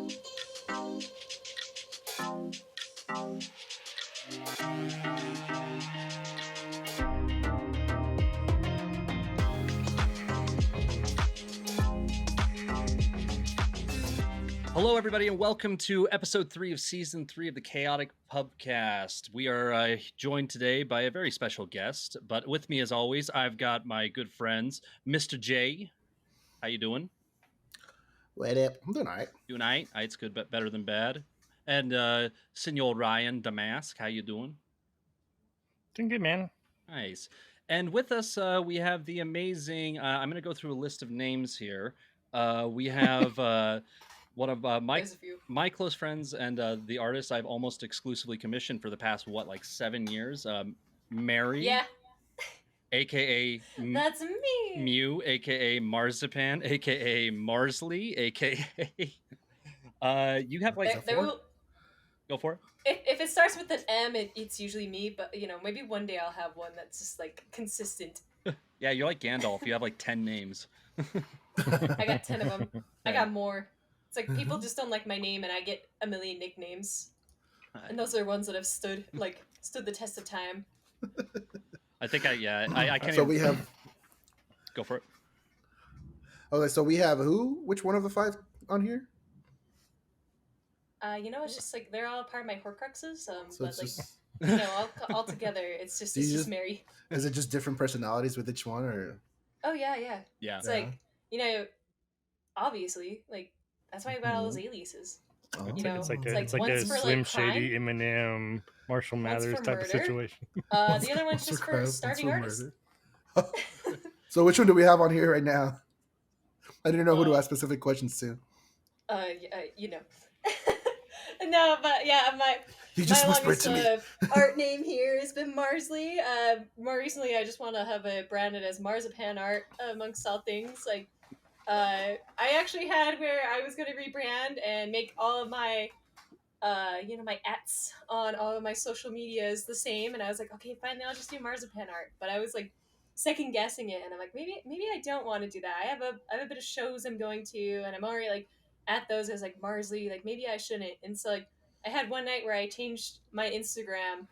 Hello, everybody, and welcome to episode 3 of season 3 of the Chaotic Pubcast. We are joined today by a very special guest, but with me, as always, I've got my good friends, Mr. J. How you doing? What up? I'm doing all right. Doing all right? It's good, but better than bad. And Senor Ryan Damask, how you doing? Doing good, man. Nice. And with us, we have the amazing. I'm going to go through a list of names here. We have one of my close friends and the artist I've almost exclusively commissioned for the past 7 years. Mary. Yeah. AKA That's me. Mew, AKA Marzipan, AKA Marsley, AKA. You have Go for it. If it starts with an M, it's usually me. But maybe one day I'll have one that's just consistent. Yeah, you're like Gandalf. You have 10 names. I got 10 of them. I got more. It's people just don't like my name, and I get a million nicknames, and those are ones that have stood the test of time. I think I can't. So we have. Go for it. Okay, so we have who? Which one of the 5 on here? It's just they're all part of my Horcruxes. So but it's just... all together, it's just Mary. Is it just different personalities with each one, or? Oh yeah. Yeah. It's obviously that's why I got all those aliases. Oh. It's like a Slim Shady, Eminem, Marshall Mathers type of situation. The other one's just for starting artists. So which one do we have on here right now? I didn't know who to ask specific questions to. No, but yeah, my whispered to me. Art name here has been Marsley. More recently, I just want to have it branded as Marzipan Art, amongst all things. I actually had where I was going to rebrand and make all of my, my ats on all of my social medias the same. And I was like, okay, fine, then I'll just do Marzipan Art. But I was second guessing it, and I'm like, maybe I don't want to do that. I have a bit of shows I'm going to, and I'm already at those as Marsley. Maybe I shouldn't. And so I had one night where I changed my Instagram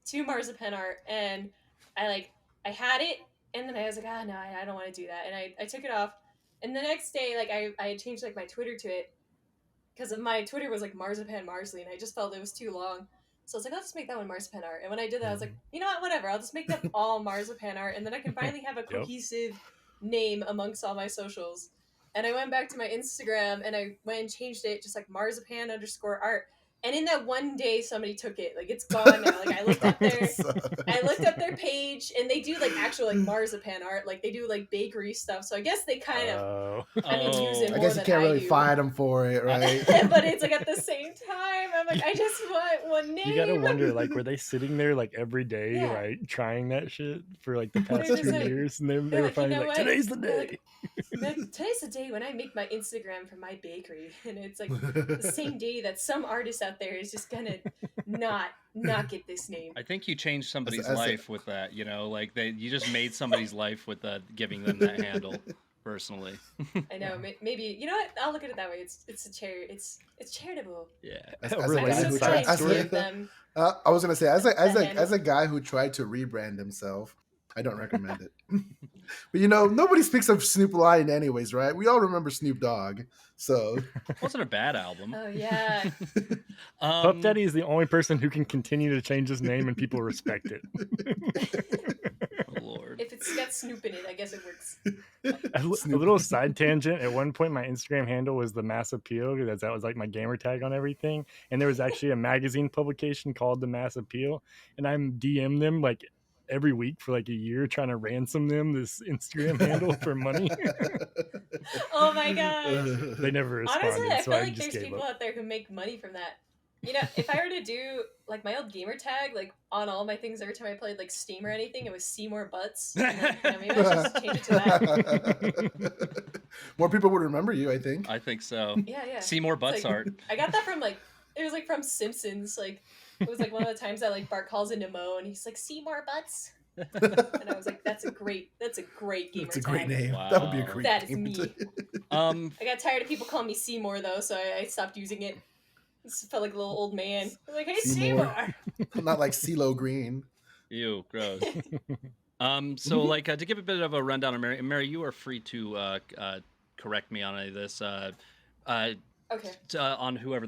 to Marzipan Art, and I had it, and then I was like, no, I don't want to do that, and I took it off. And the next day, I had changed my Twitter to it, because my Twitter was Marzipan Marsley, and I just felt it was too long. So I was like, I'll just make that one Marzipan Art. And when I did that, I was like, you know what, whatever. I'll just make them all Marzipan Art, and then I can finally have a cohesive name amongst all my socials. And I went back to my Instagram, and I went and changed it, just Marzipan_art. And in that one day, somebody took it. It's gone now. I looked up their page, and they do actual marzipan art. They do bakery stuff. So I guess they kind of, use it more than I guess you can't really find them for it, right? But it's at the same time, I'm I just want one name. You gotta wonder, were they sitting there every day, trying that shit for the past 2 years, and they were finally today's the day. Today's the day when I make my Instagram for my bakery, and it's the same day that some artist out there is just gonna not get this name. I think you changed somebody's life with that. You just made somebody's life with giving them that handle. Personally, I know. Maybe you know what? I'll look at it that way. It's a charity. It's charitable. Yeah. I was gonna say, as a guy who tried to rebrand himself, I don't recommend it. But nobody speaks of Snoop Lion anyways, right? We all remember Snoop Dogg, so it wasn't a bad album. Oh yeah. Puff Daddy is the only person who can continue to change his name and people respect it. Oh Lord. If it's got Snoop in it, I guess it works. A little side tangent. At one point, my Instagram handle was the Mass Appeal, because that was my gamer tag on everything. And there was actually a magazine publication called the Mass Appeal, and I'm DM them every week for a year, trying to ransom them this Instagram handle for money. Oh my god! They never responded. Honestly, I so feel I just there's gave people up. out there who make money from that. If I were to do my old gamer tag on all my things every time I played Steam or anything, it was Seymour Butts. And then, maybe I should just change it to that. More people would remember you, I think. I think so. Yeah. Seymour Butts art. I got that from it was from Simpsons. It was one of the times that Bart calls into Mo, and he's like, Seymour Butts. And I was like, that's a great gamer It's a great tag. name. Wow. That would be a great That is name. me. I got tired of people calling me Seymour though, so I stopped using it. It felt like a little old man. I was like, hey Seymour. Not like CeeLo Green. Ew, gross. So like to give a bit of a rundown on Mary. Mary, you are free to correct me on any of this. Okay. On whoever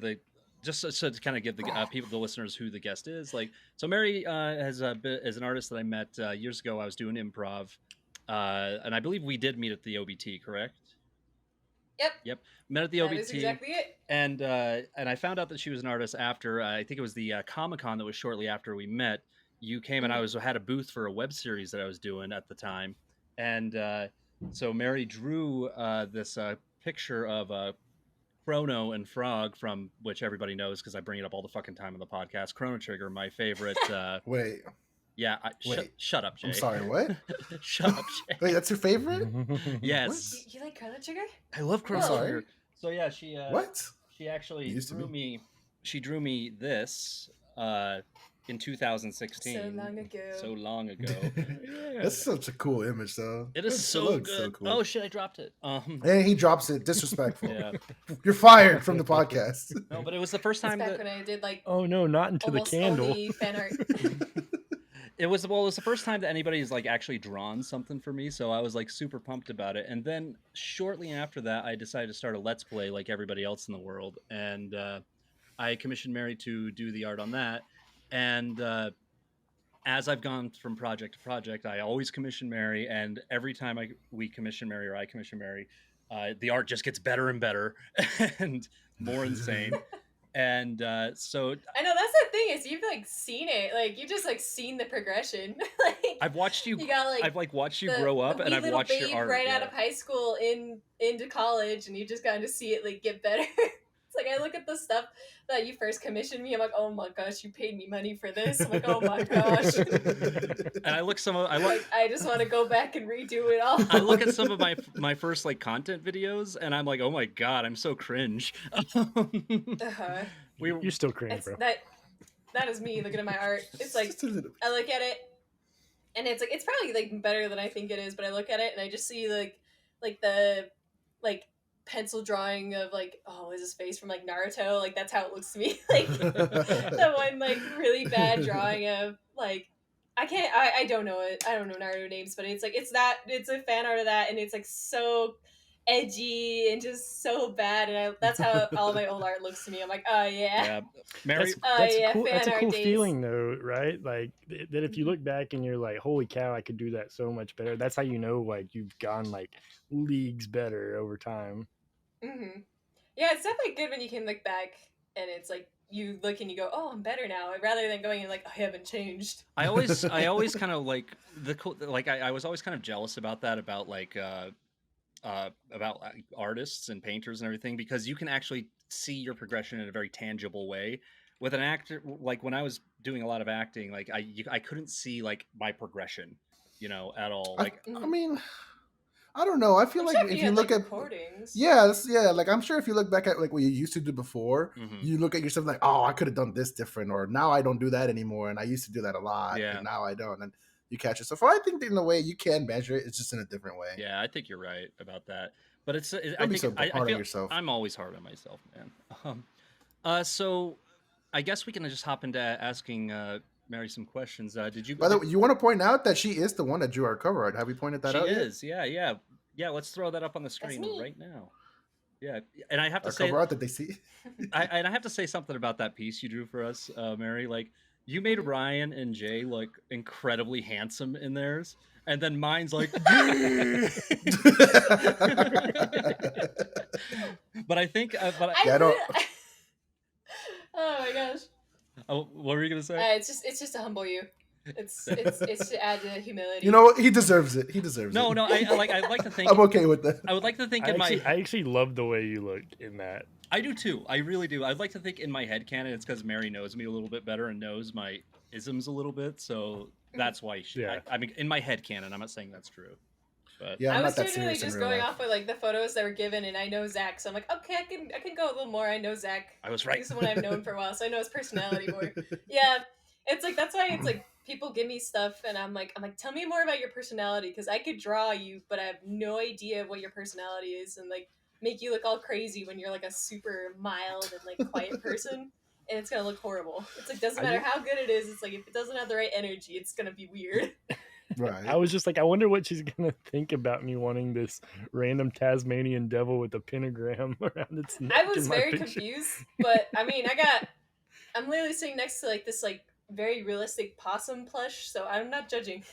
just so to kind of give the people, the listeners, who the guest is. Like, so Mary is an artist that I met years ago. I was doing improv, and I believe we did meet at the OBT, correct? Yep. Met at the OBT. That is exactly it. And I found out that she was an artist after I think it was the Comic-Con that was shortly after we met. You came and I had a booth for a web series that I was doing at the time, and so Mary drew this picture of Chrono and Frog, from which everybody knows because I bring it up all the fucking time on the podcast. Chrono Trigger, my favorite. Wait. Yeah. Shut up, Jay. I'm sorry. What? Shut up, Jay. Wait, that's your favorite? Yes. You like Chrono Trigger? I love Chrono Whoa. Trigger. So yeah, she. What? She actually drew me. She drew me this in 2016. So long ago. Yeah. That's such a cool image, though. It is so good. So cool. Oh shit! I dropped it. And he drops it. Disrespectful. Yeah. You're fired from the podcast. No, but it was the first time back that when I did like. Oh no, not into the candle. Only fan art. It was the first time that anybody's like actually drawn something for me, so I was like super pumped about it. And then shortly after that, I decided to start a Let's Play like everybody else in the world, and I commissioned Mary to do the art on that. And as I've gone from project to project, I always commission Mary, and every time we commission Mary or I commission Mary, the art just gets better and better and more insane. And so I know that's the thing is you've like seen it, like you just like seen the progression. Like I've watched you. You got like I've like watched you grow up, and I've watched your art right out of high school into college, and you just got to see it like get better. It's like I look at the stuff that you first commissioned me. I'm like, oh my gosh, you paid me money for this. I'm like, oh my gosh. And I look I just want to go back and redo it all. I look at some of my first like content videos, and I'm like, oh my god, I'm so cringe. You're still cringe, bro. That is me looking at my art. It's like I look at it, and it's like it's probably like better than I think it is. But I look at it, and I just see like the pencil drawing of like, oh, is his face from like Naruto? Like that's how it looks to me. Like that one like really bad drawing of like I don't know it. I don't know Naruto names, but it's like it's a fan art of that, and it's like so edgy and just so bad, and that's how all my old art looks to me. I'm like, oh yeah. Mary, that's a cool feeling though, right? Like that if you look back and you're like, holy cow, I could do that so much better. That's how you know like you've gone like leagues better over time. Mm-hmm. Yeah, it's definitely good when you can look back and it's like you look and you go, oh, I'm better now, rather than going and like, I haven't changed. I always kind of like I was always kind of jealous about that, about like about artists and painters and everything, because you can actually see your progression in a very tangible way. With an actor, like when I was doing a lot of acting, like I couldn't see like my progression, at all. Like I mean, I don't know. I feel like if you look at recordings, like I'm sure if you look back at like what you used to do before, you look at yourself like, oh, I could have done this different, or now I don't do that anymore, and I used to do that a lot, and now I don't, and you catch yourself. I think in a way you can measure it. It's just in a different way. Yeah, I think you're right about that. But yourself. I'm always hard on myself, man. So I guess we can just hop into asking Mary some questions. Did you? By the way, you want to point out that she is the one that drew our cover art. Have we pointed that out? She is. Yeah. Let's throw that up on the screen right now. Yeah, and I have to say, cover art that they see. I have to say something about that piece you drew for us, Mary. Like, you made Ryan and Jay like incredibly handsome in theirs, and then mine's like. But I think, I don't. Oh my gosh. Oh, what were you gonna say? It's just to humble you. It's to add to humility. He deserves it. No, I'd like to think I'm okay with that. I would like to think I actually love the way you look in that. I do too. I really do. I'd like to think in my head canon it's because Mary knows me a little bit better and knows my isms a little bit, so that's why she. Yeah. I mean, in my head canon, I'm not saying that's true. But yeah, I was generally just going off with like the photos that were given, and I know Zach, so I'm like, okay, I can go a little more. I know Zach. I was right. He's the one I've known for a while, so I know his personality more. Yeah, it's like that's why it's like people give me stuff and I'm like, tell me more about your personality, because I could draw you, but I have no idea what your personality is, and like make you look all crazy when you're like a super mild and like quiet person, and it's gonna look horrible. It's like, doesn't matter how good it is. It's like, if it doesn't have the right energy, it's gonna be weird. Right. I was just like, I wonder what she's gonna think about me wanting this random Tasmanian devil with a pentagram around its neck. I was very confused, but I mean, I'm literally sitting next to like this like very realistic possum plush, so I'm not judging.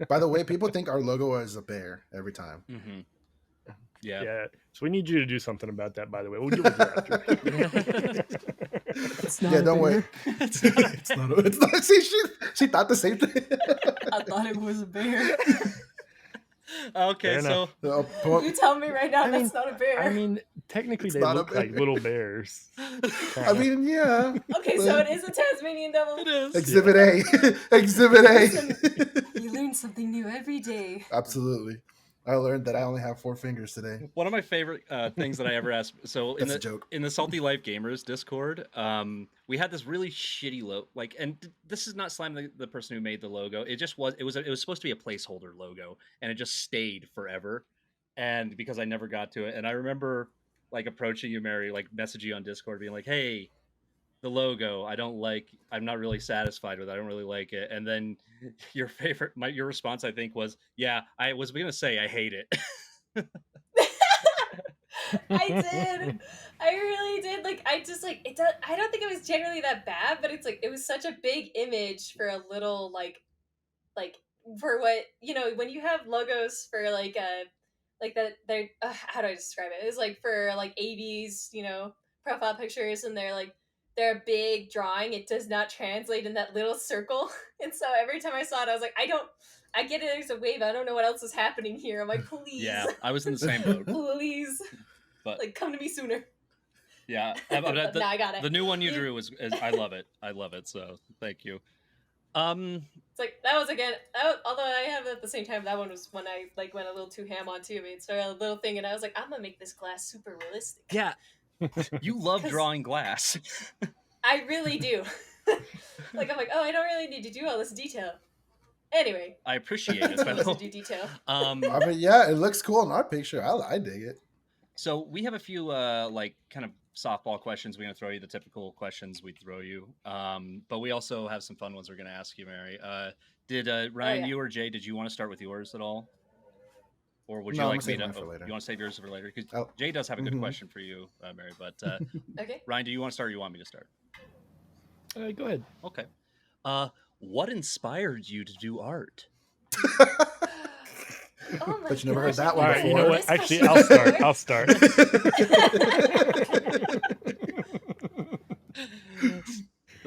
By the way, people think our logo is a bear every time. Mm-hmm. Yeah. Yeah. So we need you to do something about that, by the way. We'll deal with that after. Yeah, don't worry. It's not. See, she thought the same thing. I thought it was a bear. Okay, so you tell me right now that's not a bear. I mean, technically they look like little bears. I mean, yeah. Okay, so it is a Tasmanian devil. It is. Exhibit A. Exhibit A. You learn something new every day. Absolutely. I learned that I only have 4 fingers today. One of my favorite things that I ever asked. So in the Salty Life Gamers Discord, we had this really shitty logo. Like, and this is not slamming the person who made the logo. It just was. It was supposed to be a placeholder logo, and it just stayed forever. And because I never got to it, and I remember like approaching you, Mary, like messaging you on Discord, being like, "Hey, the logo, I'm not really satisfied with it. I don't really like it." And then your response, I think, was, "Yeah, I was going to say I hate it." I did. I really did. Like, I just like it. I don't think it was generally that bad, but it's like it was such a big image for a little like for what, you know, when you have logos for like that they're how do I describe it? It's like for like 80s, you know, profile pictures, and they're a big drawing. It does not translate in that little circle. And so every time I saw it, I was like, I get it, there's a wave. I don't know what else is happening here. I'm like, please. Yeah, I was in the same boat. Please. But like, come to me sooner. Yeah. I got it. The new one you drew is I love it. I love it. So thank you. It's like, that was again, although I have at the same time, that one was when I like went a little too ham on too. I mean, so a little thing, and I was like, I'm gonna make this glass super realistic. Yeah. You love drawing glass. I really do. Like, I'm like, oh, I don't really need to do all this detail. Anyway, I appreciate it. But to do detail. I mean, yeah, it looks cool in our picture. I dig it. So we have a few like kind of softball questions. We're gonna throw you the typical questions we throw you. But we also have some fun ones we're gonna ask you, Mary. Did Ryan, you or Jay, did you want to start with yours at all? Or would you like me to? You want to save yours for later? Because Jay does have a good question for you, Mary. But okay. Ryan, do you want to start, or you want me to start? Go ahead. Okay. What inspired you to do art? Oh my but you never heard that one before. You know what? Actually, I'll start.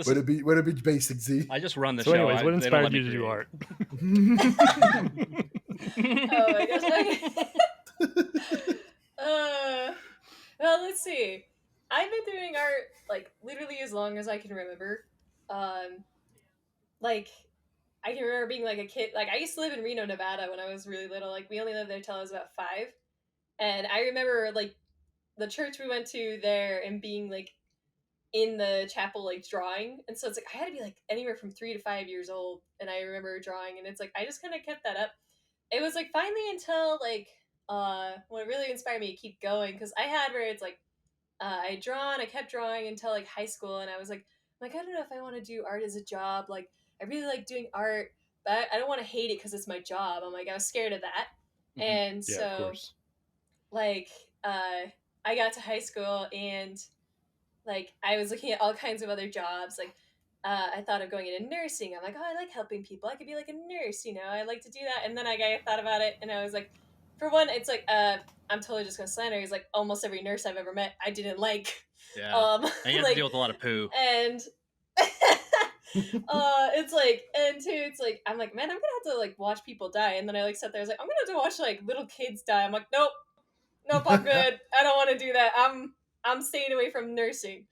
Would it be basic, Z? I just run the show. So anyways, what inspired you to do art? Oh my gosh. Well, let's see. I've been doing art like literally as long as I can remember. Like, I can remember being like a kid. Like, I used to live in Reno, Nevada when I was really little. Like, we only lived there till I was about 5. And I remember like the church we went to there and being like in the chapel, like drawing. And so it's like I had to be like anywhere from 3 to 5 years old. And I remember drawing, and it's like I just kind of kept that up. It was like finally until like what really inspired me to keep going, because I had where it's like I kept drawing until like high school, and I was like I don't know if I want to do art as a job. Like, I really like doing art, but I don't want to hate it because it's my job. I'm like, I was scared of that. Mm-hmm. And yeah, so like I got to high school, and like I was looking at all kinds of other jobs. Like I thought of going into nursing. I'm like, oh, I like helping people. I could be like a nurse, you know, I like to do that. And then I thought about it, and I was like, for one, it's like I'm totally just gonna slander. He's like almost every nurse I've ever met I didn't like. Yeah. And you have to deal with a lot of poo. And it's like, and two, it's like I'm like, man, I'm gonna have to like watch people die. And then I like sat there, I was like, I'm gonna have to watch like little kids die. I'm like, nope, I'm good. I don't want to do that. I'm staying away from nursing.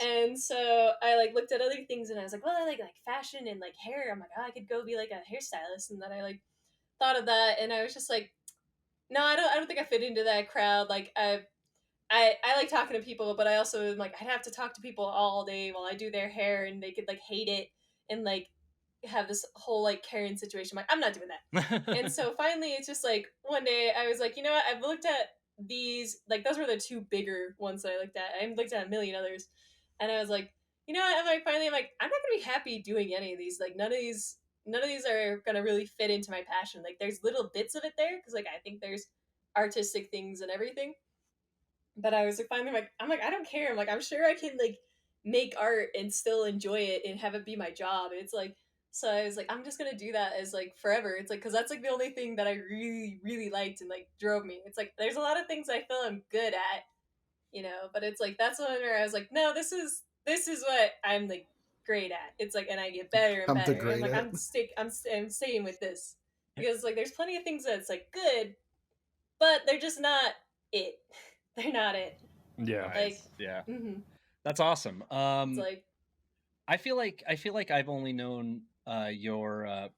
And so I like looked at other things, and I was like, well, I like fashion and like hair. I'm like, oh, I could go be like a hairstylist. And then I like thought of that, and I was just like, no, I don't think I fit into that crowd. Like I like talking to people, but I also am like, I'd have to talk to people all day while I do their hair, and they could like hate it, and like have this whole like Karen situation. I'm like, I'm not doing that. And so finally, it's just like one day I was like, you know what? I've looked at these, like those were the two bigger ones that I looked at. I looked at a million others, and I was like, you know what? I'm like, finally, I'm like, I'm not gonna be happy doing any of these. Like none of these are gonna really fit into my passion. Like there's little bits of it there because like I think there's artistic things and everything. But I was like finally like I'm like I don't care. I'm like I'm sure I can like make art and still enjoy it and have it be my job. And it's like so I was like I'm just gonna do that as like forever. It's like because that's like the only thing that I really liked and like drove me. It's like there's a lot of things I feel I'm good at, you know. But it's like that's one where I was like no, this is what I'm like great at. It's like and I get better and I'm the better. I'm like great I'm staying with this because like there's plenty of things that's like good, but they're just not it. They're not it. Yeah. Nice. Like yeah. Mm-hmm. That's awesome. It's like I feel like I've only known your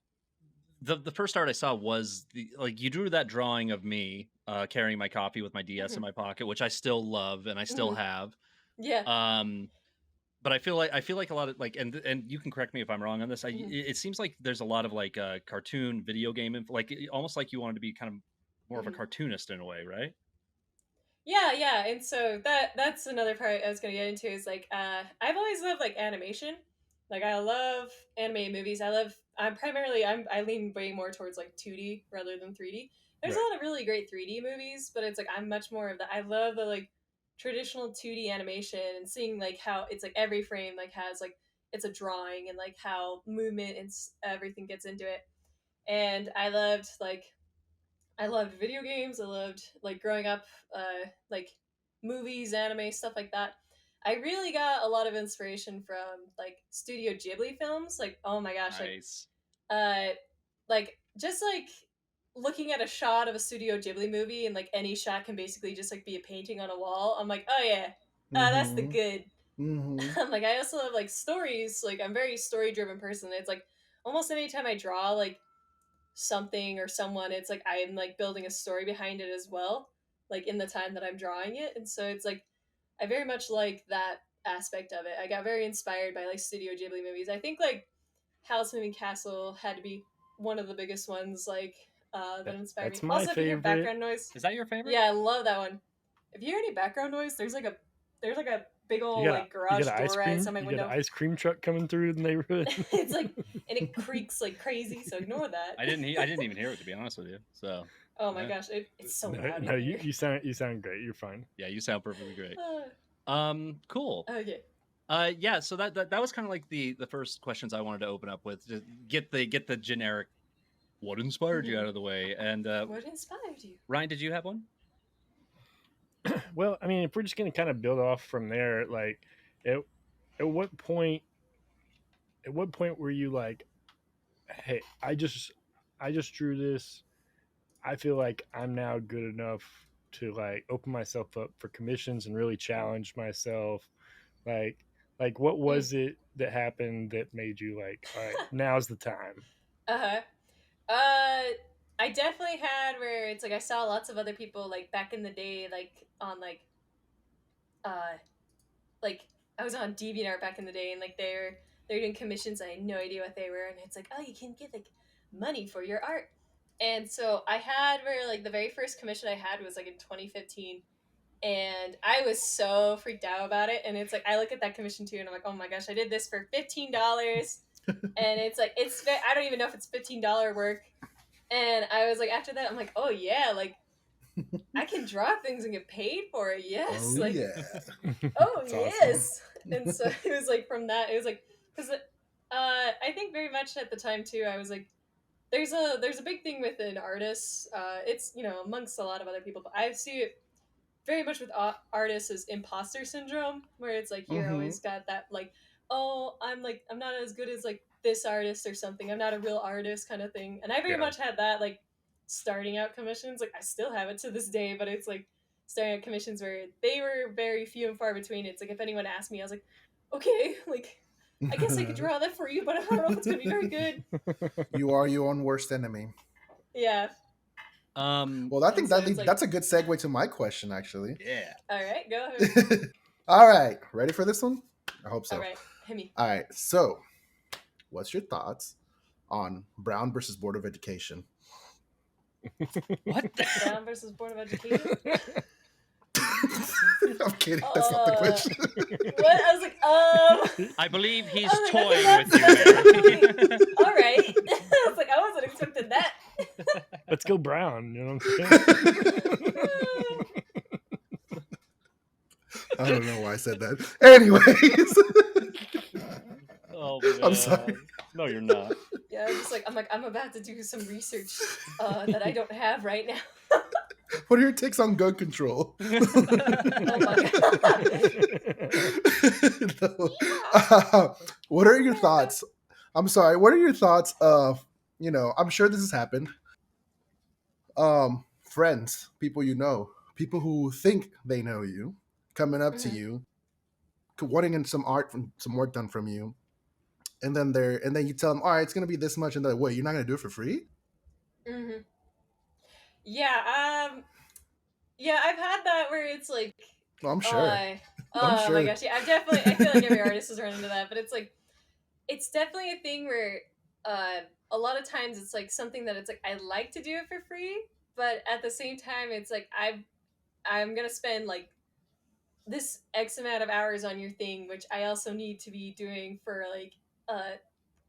the first art I saw was the like you drew that drawing of me carrying my coffee with my DS in my pocket, which I still love and I still have. Yeah. But I feel like a lot of like and you can correct me if I'm wrong on this. It seems like there's a lot of like cartoon video game like almost like you wanted to be kind of more of a cartoonist in a way, right? Yeah, and so that's another part I was gonna get into is like I've always loved like animation. Like I love animated movies. I lean way more towards like 2D rather than 3D. There's a lot of really great 3D movies, but it's like I'm much more of the I love the like traditional 2D animation and seeing like how it's like every frame like has like it's a drawing and like how movement and everything gets into it. And I loved video games. I loved like growing up, like movies, anime, stuff like that. I really got a lot of inspiration from like Studio Ghibli films. Like, oh my gosh, nice. Like just like looking at a shot of a Studio Ghibli movie and like any shot can basically just like be a painting on a wall. I'm like, oh yeah, that's the good. I'm like, I also love like stories. Like, I'm a very story driven person. It's like almost anytime I draw, like something or someone it's like I'm like building a story behind it as well like in the time that I'm drawing it and so it's like I very much like that aspect of it. I got very inspired by like Studio Ghibli movies. I think like Howl's Moving Castle had to be one of the biggest ones like that inspired That's me. my Also if you hear favorite. background noise, Is that your favorite? yeah, I love that one. If you hear any background noise, there's like a big old like garage door outside my window. You got an ice cream truck coming through the neighborhood. It's like and it creaks like crazy, so ignore that. I didn't even hear it, to be honest with you. So oh my gosh, it's so loud. No, you sound great. You're fine. Yeah, you sound perfectly great. Cool. Okay. Yeah, so that was kind of like the first questions I wanted to open up with. Just get the generic what inspired you out of the way. And what inspired you? Ryan, did you have one? Well, I mean, if we're just going to kind of build off from there, like at what point were you like, hey, I just drew this. I feel like I'm now good enough to like open myself up for commissions and really challenge myself. Like what was it that happened that made you like, all right, now's the time? I definitely had where it's like I saw lots of other people like back in the day, like on like I was on DeviantArt back in the day, and like they're doing commissions. I had no idea what they were, and it's like, oh, you can get like money for your art. And so I had where like the very first commission I had was like in 2015, and I was so freaked out about it. And it's like I look at that commission too, and I'm like, oh my gosh, I did this for $15, and it's like I don't even know if it's $15 work. And I was like, after that, I'm like, oh yeah, like I can draw things and get paid for it. Yes, oh, like yeah. oh That's yes. Awesome. And so it was like from that, it was like because I think very much at the time too, I was like, there's a big thing with an artist. It's amongst a lot of other people, but I see it very much with artists as imposter syndrome, where it's like you're always got that like, oh, I'm not as good as like this artist or something. I'm not a real artist kind of thing. And I very much had that like starting out commissions. Like I still have it to this day, but it's like starting out commissions where they were very few and far between. It's like if anyone asked me, I was like, okay, like I guess I could draw that for you, but I don't know if it's gonna be very good. You are your own worst enemy. Yeah. Well, I think that's a good segue to my question, actually. Yeah. All right, go ahead. All right, ready for this one? I hope so. All right, hit me. All right, so what's your thoughts on Brown versus Board of Education. What? Brown versus Board of Education? I'm kidding. That's not the question. What? I was like, I believe he's I was like, toying okay, with you, that's Mary. all right. I was like, I wasn't expecting that. Let's go Brown. You know what I'm saying? I don't know why I said that. Anyways. Oh, man. I'm sorry. No, you're not. Yeah, I'm about to do some research that I don't have right now. What are your takes on gun control? Oh my No. What are your thoughts? I'm sorry. What are your thoughts of, I'm sure this has happened. Friends, people you know, people who think they know you, coming up to you, wanting some work done from you, and then you tell them, all right, it's gonna be this much, and they're like, wait, you're not gonna do it for free? Mm-hmm. Yeah, yeah, I've had that where it's like, Well, I'm sure. Oh my gosh, yeah, I feel like every artist has run into that, but it's like, it's definitely a thing where, a lot of times it's like something that it's like, I like to do it for free, but at the same time, it's like, I'm gonna spend like this X amount of hours on your thing, which I also need to be doing for like,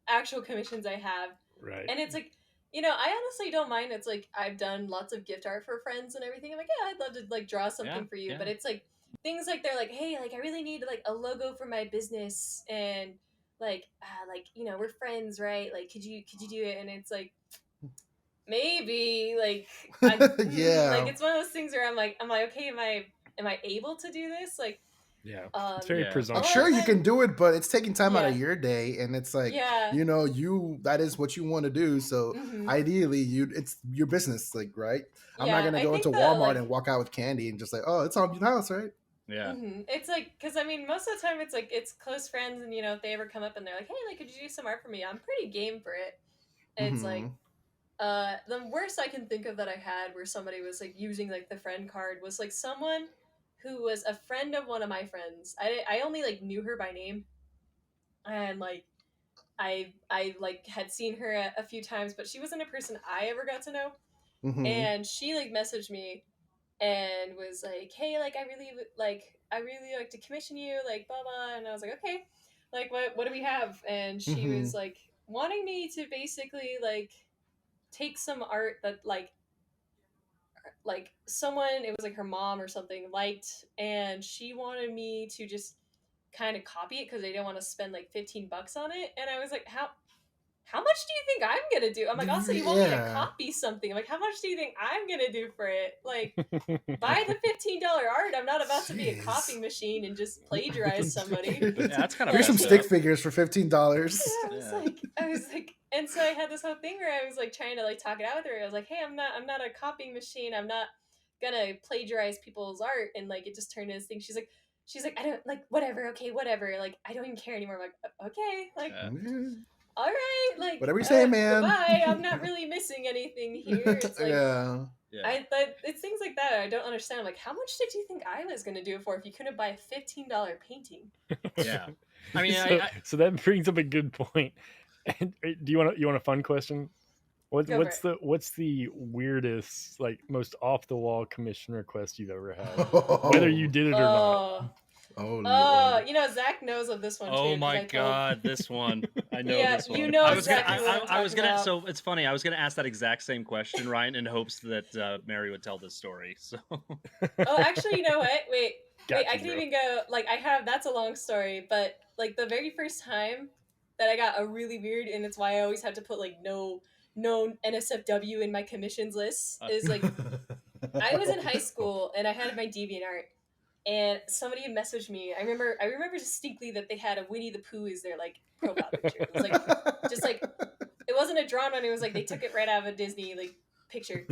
actual commissions I have. Right. And it's like, I honestly don't mind. It's like I've done lots of gift art for friends and everything. I'm like, yeah, I'd love to like draw something for you. Yeah. But it's like things like they're like, hey, like I really need like a logo for my business, and like we're friends, right? Like could you do it? And it's like maybe like Yeah. like it's one of those things where I'm like okay, am I able to do this? Like yeah, it's very I'm presumptuous. sure you can do it, but it's taking time out of your day, and it's like, that is what you want to do. So ideally, it's your business, like, right? I'm not gonna go into Walmart and walk out with candy and just like, oh, it's on your house, right? Yeah. It's like, because I mean, most of the time it's like it's close friends, and if they ever come up and they're like, hey, like, could you do some art for me? I'm pretty game for it. And it's like, the worst I can think of that I had where somebody was like using like the friend card was like someone who was a friend of one of my friends. I only like knew her by name, and like I like had seen her a few times, but she wasn't a person I ever got to know. And she like messaged me and was like, hey, like I really like to commission you, like blah blah. And I was like, okay, like what do we have? And she was like wanting me to basically like take some art that like someone, it was like her mom or something, liked, and she wanted me to just kind of copy it because they didn't want to spend like $15 on it. And I was like, how much do you think I'm gonna do? I'm like, also, you want me to copy something? I'm like, how much do you think I'm gonna do for it? Like, buy the $15 art. I'm not about to be a copy machine and just plagiarize somebody. Yeah, that's kind of. Here's some stick figures for $15. I was like, and so I had this whole thing where I was like trying to like talk it out with her. I was like, hey, I'm not a copying machine. I'm not gonna plagiarize people's art. And like, it just turned into this thing. She's like, I don't like whatever. Okay, whatever. Like, I don't even care anymore. I'm like, okay, like. All right, like whatever you say, man. Bye. I'm not really missing anything here. It's like, it's things like that I don't understand. I'm like, how much did you think I was going to do it for if you couldn't buy a $15 painting? Yeah, I mean, so that brings up a good point. And do you want a fun question? What's the weirdest, like most off the wall commission request you've ever had, whether you did it or not? Zach knows of this one too. Oh my god, this one. I know this one. I was gonna so it's funny, I was gonna ask that exact same question, Ryan, in hopes that Mary would tell this story. So actually, you know what? Wait, I can even go that's a long story, but like the very first time that I got a really weird, and it's why I always have to put like no NSFW in my commissions list, is like I was in high school and I had my DeviantArt. And somebody messaged me. I remember distinctly that they had a Winnie the Pooh as their like profile picture. It was like just like it wasn't a drawn one. It was like they took it right out of a Disney like picture.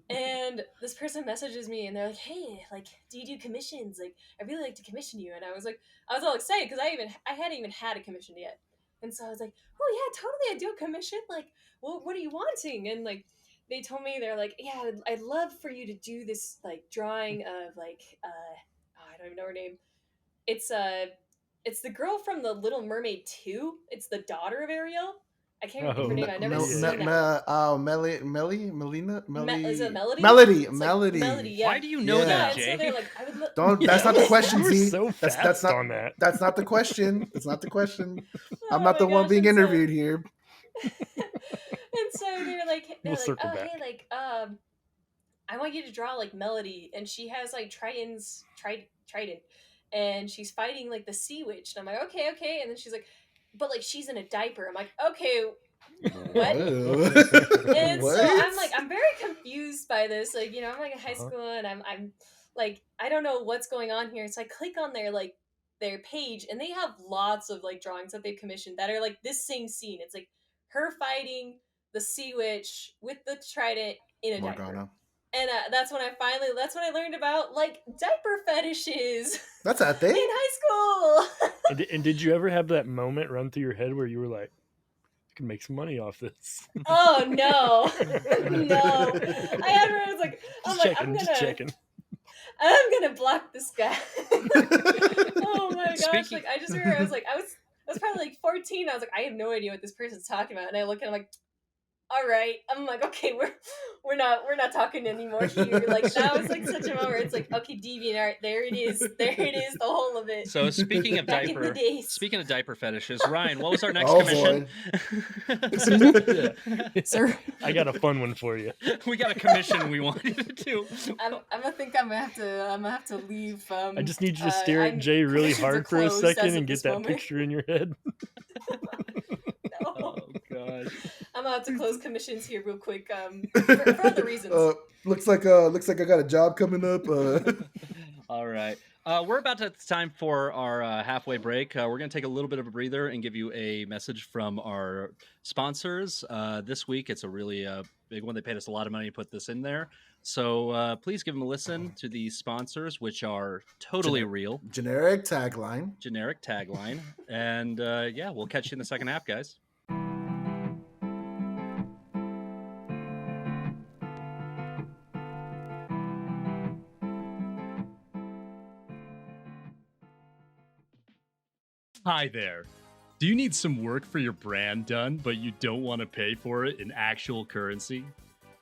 And this person messages me and they're like, "Hey, like, do you do commissions? Like, I really like to commission you." And I was all excited because I hadn't even had a commission yet. And so I was like, "Oh yeah, totally, I do a commission. Like, well, what are you wanting?" And like they told me, they're like, "Yeah, I'd love for you to do this like drawing of like I don't even know her name. It's the girl from the Little Mermaid 2. It's the daughter of Ariel. I can't remember her name. I've never seen that. Is it Melody? Melody. Yeah. Why do you know that, Jay? So they're like, Don't. That's not the question. See, so that's not on that. That's not the question. That's not the question. I'm not the one being interviewed here. And so they're like, oh, hey, like, I want you to draw like Melody, and she has like trident, and she's fighting like the sea witch. And I'm like, okay, and then she's like, but like she's in a diaper. I'm like, okay, what? And so I'm very confused by this. Like, you know, I'm like in high school, and I'm like, I don't know what's going on here. So I click on their page, and they have lots of like drawings that they've commissioned that are like this same scene. It's like her fighting the sea witch with the trident in a diaper. And that's when I learned about like diaper fetishes. That's a thing in high school. And did you ever have that moment run through your head where you were like, I can make some money off this? Oh no, no! I had where I was like, just checking. I'm gonna block this guy. Oh my gosh! Like I just remember I was probably like 14. I was like, I have no idea what this person's talking about, and I look at him like, all right. I'm like, okay, we're not talking anymore here. Like that was like such a moment where it's like, okay, DeviantArt, there it is, the whole of it. So speaking of diaper fetishes, Ryan, what was our next commission? Sir, I got a fun one for you. We got a commission we want you to do. I'm gonna have to leave. I just need you to stare at Jay really hard for a second and get that picture in your head. No. Oh gosh. I'm gonna have to close commissions here real quick. For other reasons. Looks like I got a job coming up. All right. We're about to time for our halfway break. We're going to take a little bit of a breather and give you a message from our sponsors. This week, it's a really big one. They paid us a lot of money to put this in there. So please give them a listen to these sponsors, which are totally real. Generic tagline. And yeah, we'll catch you in the second half, guys. Hi there. Do you need some work for your brand done, but you don't want to pay for it in actual currency?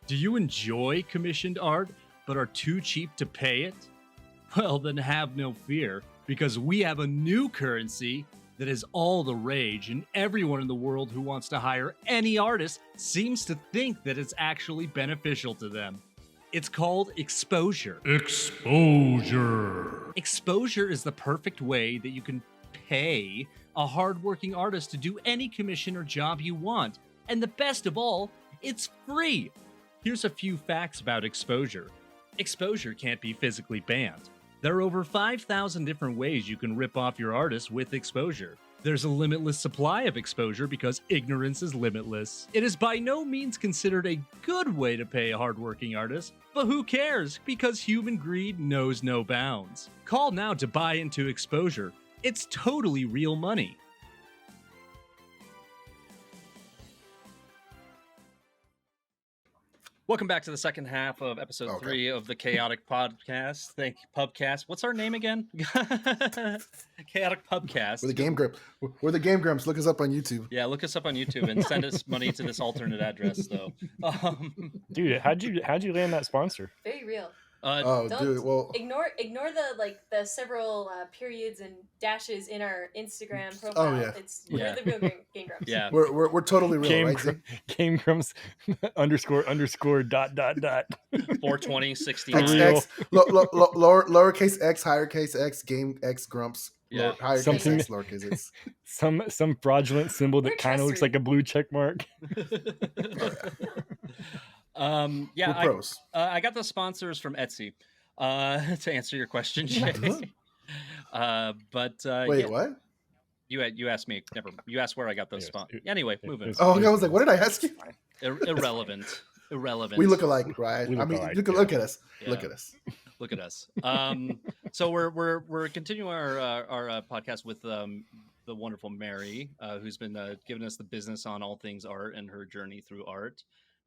Do you enjoy commissioned art, but are too cheap to pay it? Well, then have no fear, because we have a new currency that is all the rage, and everyone in the world who wants to hire any artist seems to think that it's actually beneficial to them. It's called exposure. Exposure is the perfect way that you can pay a hardworking artist to do any commission or job you want. And the best of all, it's free. Here's a few facts about exposure. Exposure can't be physically banned. There are over 5,000 different ways you can rip off your artist with exposure. There's a limitless supply of exposure because ignorance is limitless. It is by no means considered a good way to pay a hardworking artist, but who cares? Because human greed knows no bounds. Call now to buy into exposure. It's totally real money. Welcome back to the second half of episode 3 of the Chaotic Podcast. Thank you, Pubcast. What's our name again? Chaotic Pubcast. We're the Game Grumps. We're the Game Grumps. Look us up on YouTube. Yeah, look us up on YouTube and send us money to this alternate address, though. Dude, how'd you land that sponsor? Very real. Dude, well, ignore the several periods and dashes in our Instagram profile. Oh yeah, we're the real Game Grumps. Yeah, we're totally real. Game Grumps _ ... 420 60 X, lowercase x, higher case x, Game X Grumps. Yeah, higher case x, lowercase x. Some fraudulent symbol that kind of looks like a blue check mark. Yeah, we're pros. I got the sponsors from Etsy to answer your question, Jay. Wait, what? You asked me. You asked where I got those sponsors. Anyway, moving. Oh, I was like, what did I ask you? Irrelevant. We look alike, right? Look at us. Yeah. Look at us. Look at us. So we're continuing our podcast with the wonderful Mary, who's been giving us the business on all things art and her journey through art.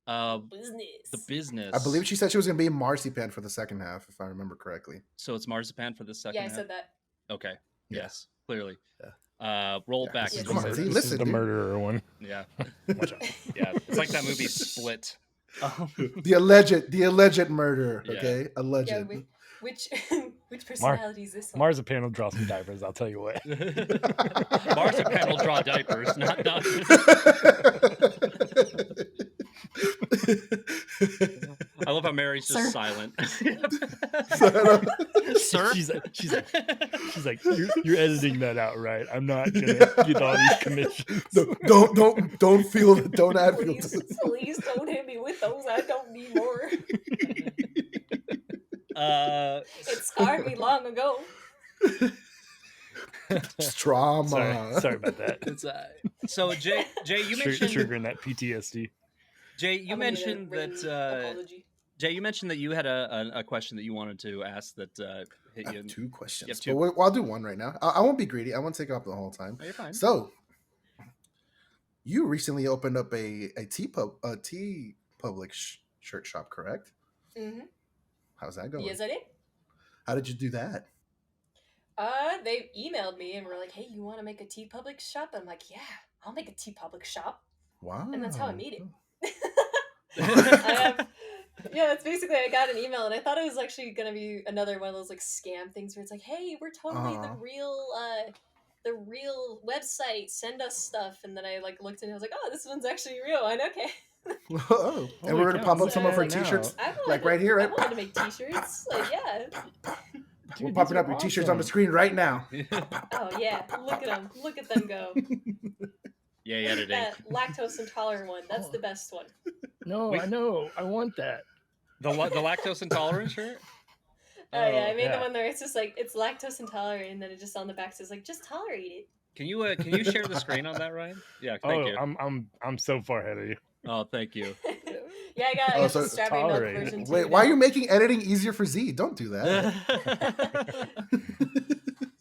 The business. I believe she said she was going to be Marzipan for the second half, if I remember correctly. So it's Marzipan for the second half? Yeah, I said that. Okay. Yes, clearly. Yeah. Roll Yeah, back. this is This Come on, is, see, this listen, is the dude. murderer one. Yeah. Watch out. Yeah. It's like that movie Split. The alleged murderer. Yeah. Okay, alleged. Yeah, which personality is this one? Marzipan will draw some diapers. I'll tell you what. Marzipan will draw diapers, not. I love how Mary's just Sir. silent. Sir? She's like, you're editing that out, right? I'm not gonna get all these commissions. No, don't feel. Don't add fuel. Please don't hit me with those. I don't need more. It scarred me long ago. It's trauma. Sorry about that. It's so Jay, you mentioned triggering that PTSD. Jay, you mentioned that apology. Jay, you mentioned that you had a question that you wanted to ask that hit I you. have two questions. You have two? But I'll do one right now. I won't be greedy. I won't take up the whole time. Oh, you're fine. So, you recently opened up a T Public shirt shop, correct? Mm-hmm. How's that going? Yes, I did. How did you do that? They emailed me and were like, "Hey, you want to make a T Public shop?" I'm like, "Yeah, I'll make a T Public shop." Wow. And that's how I made it. Yeah, it's basically I got an email and I thought it was actually gonna be another one of those like scam things where it's like, "Hey, we're totally the real website. Send us stuff." And then I like looked and I was like, "Oh, this one's actually real." And okay. Oh, and we're gonna pop up some of our T-shirts, like right here, right? I wanted to make T-shirts. Like, yeah. We're popping up your T-shirts on the screen right now. Oh yeah, look at them. Look at them go. Yay, editing. That lactose intolerant one. That's the best one. No, I know. I want that. The lactose intolerant shirt? Oh yeah, I made the one where it's just like it's lactose intolerant, and then it just on the back says like just tolerate it. Can you share the screen on that, Ryan? Yeah, thank you. I'm so far ahead of you. Oh, thank you. Yeah, I got the strawberry milk version too. Wait, why are you making editing easier for Z? Don't do that.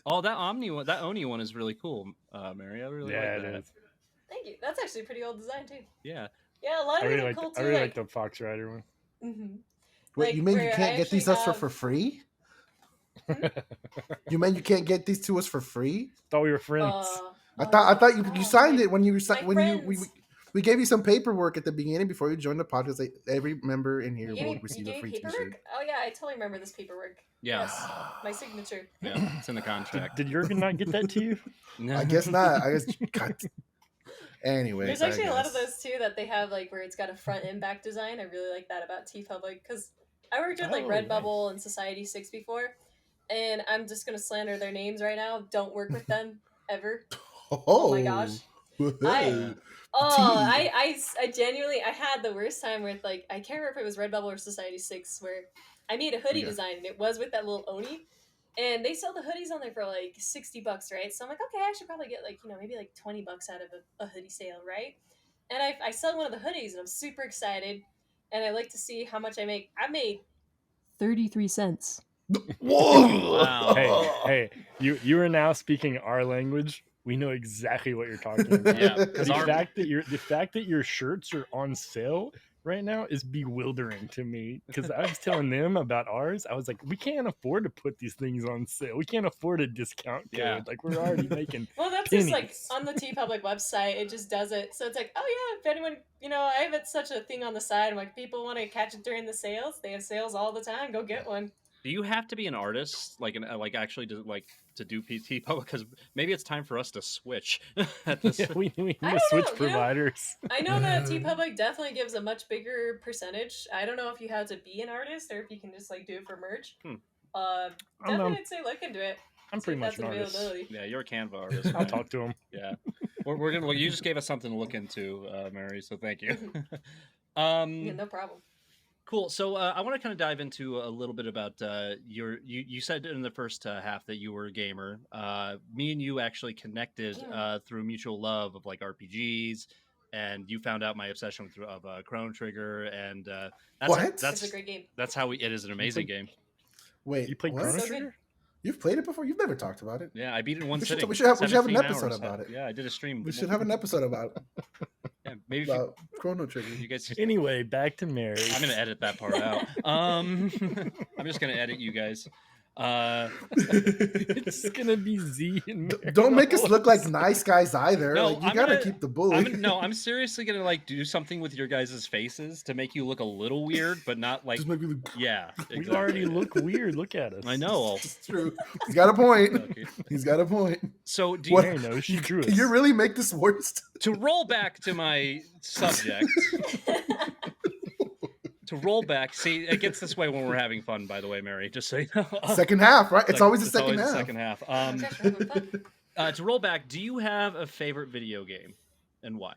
Oh, that Oni one is really cool, Mary. I really like that. It is. Thank you. That's actually a pretty old design too. Yeah. Yeah, a lot of them are cool too. I really like the Fox Rider one. Mm-hmm. Wait, you mean you can't get these to us for free? You mean you can't get these to us for free? Thought we were friends. I thought you signed it when we gave you some paperwork at the beginning before you joined the podcast. Like, every member in here will receive a free T-shirt. Oh yeah, I totally remember this paperwork. Yes. My signature. Yeah, it's in the contract. Did Jurgen not get that to you? No. I guess not. Anyway, there's actually a lot of those too that they have like where it's got a front and back design. I really like that about TeePublic because I worked with like Redbubble and Society 6 before, and I'm just gonna slander their names right now. Don't work with them ever. Oh my gosh. I genuinely had the worst time with like I can't remember if it was Redbubble or Society 6 where I made a hoodie design and it was with that little Oni. And they sell the hoodies on there for like $60, right? So I'm like, okay, I should probably get like, maybe like $20 out of a hoodie sale, right? And I sell one of the hoodies and I'm super excited. And I like to see how much I make. I made 33 cents. Whoa! Wow. Hey, you are now speaking our language. We know exactly what you're talking about. Yeah, the fact that your shirts are on sale right now is bewildering to me because I was telling them about ours. I was like, we can't afford to put these things on sale. We can't afford a discount code. Yeah. Like we're already making. Well, that's pennies. Just like on the TeePublic website, it just does it. So it's like, oh yeah, if anyone, I have such a thing on the side. I'm like, people want to catch it during the sales. They have sales all the time. Go get one. Do you have to be an artist, actually to do TeePublic? Because maybe it's time for us to switch. We need to switch providers. I know that TeePublic definitely gives a much bigger percentage. I don't know if you have to be an artist or if you can just like do it for merch. Definitely, I'd say look into it. I'm pretty much an artist. Yeah, you're a Canva artist. I'll talk to him. Yeah, we're gonna. Well, you just gave us something to look into, Mary. So thank you. Yeah, no problem. Cool. So I want to kind of dive into a little bit about you said in the first half that you were a gamer. Me and you actually connected through mutual love of like RPGs, and you found out my obsession of Chrono Trigger, and that's a great game. That's how it is an amazing game. Wait, you played Chrono So Trigger? You've played it before? You've never talked about it. Yeah, I beat it in one sitting. We should have an episode hours. about it. Yeah, I did a stream. We should have an episode about yeah, maybe about Chrono Trigger. You guys. Anyway, back to Mary. I'm gonna edit that part out. I'm just gonna edit you guys. It's gonna be Z and Mary. Don't make us look like nice guys either. No, like, you gotta keep the bully. I'm seriously gonna like do something with your guys' faces to make you look a little weird, but not like. Just make me look... Yeah, exactly. We already look weird. Look at us. I know. It's true. He's got a point. Okay. He's got a point. So do you Mary knows she drew us. Can you really make this worse? To roll back to my subject. To roll back, see, it gets this way when we're having fun. By the way, Mary, just so you know. Second half, right? It's always the second half. Second half. To roll back, do you have a favorite video game, and why?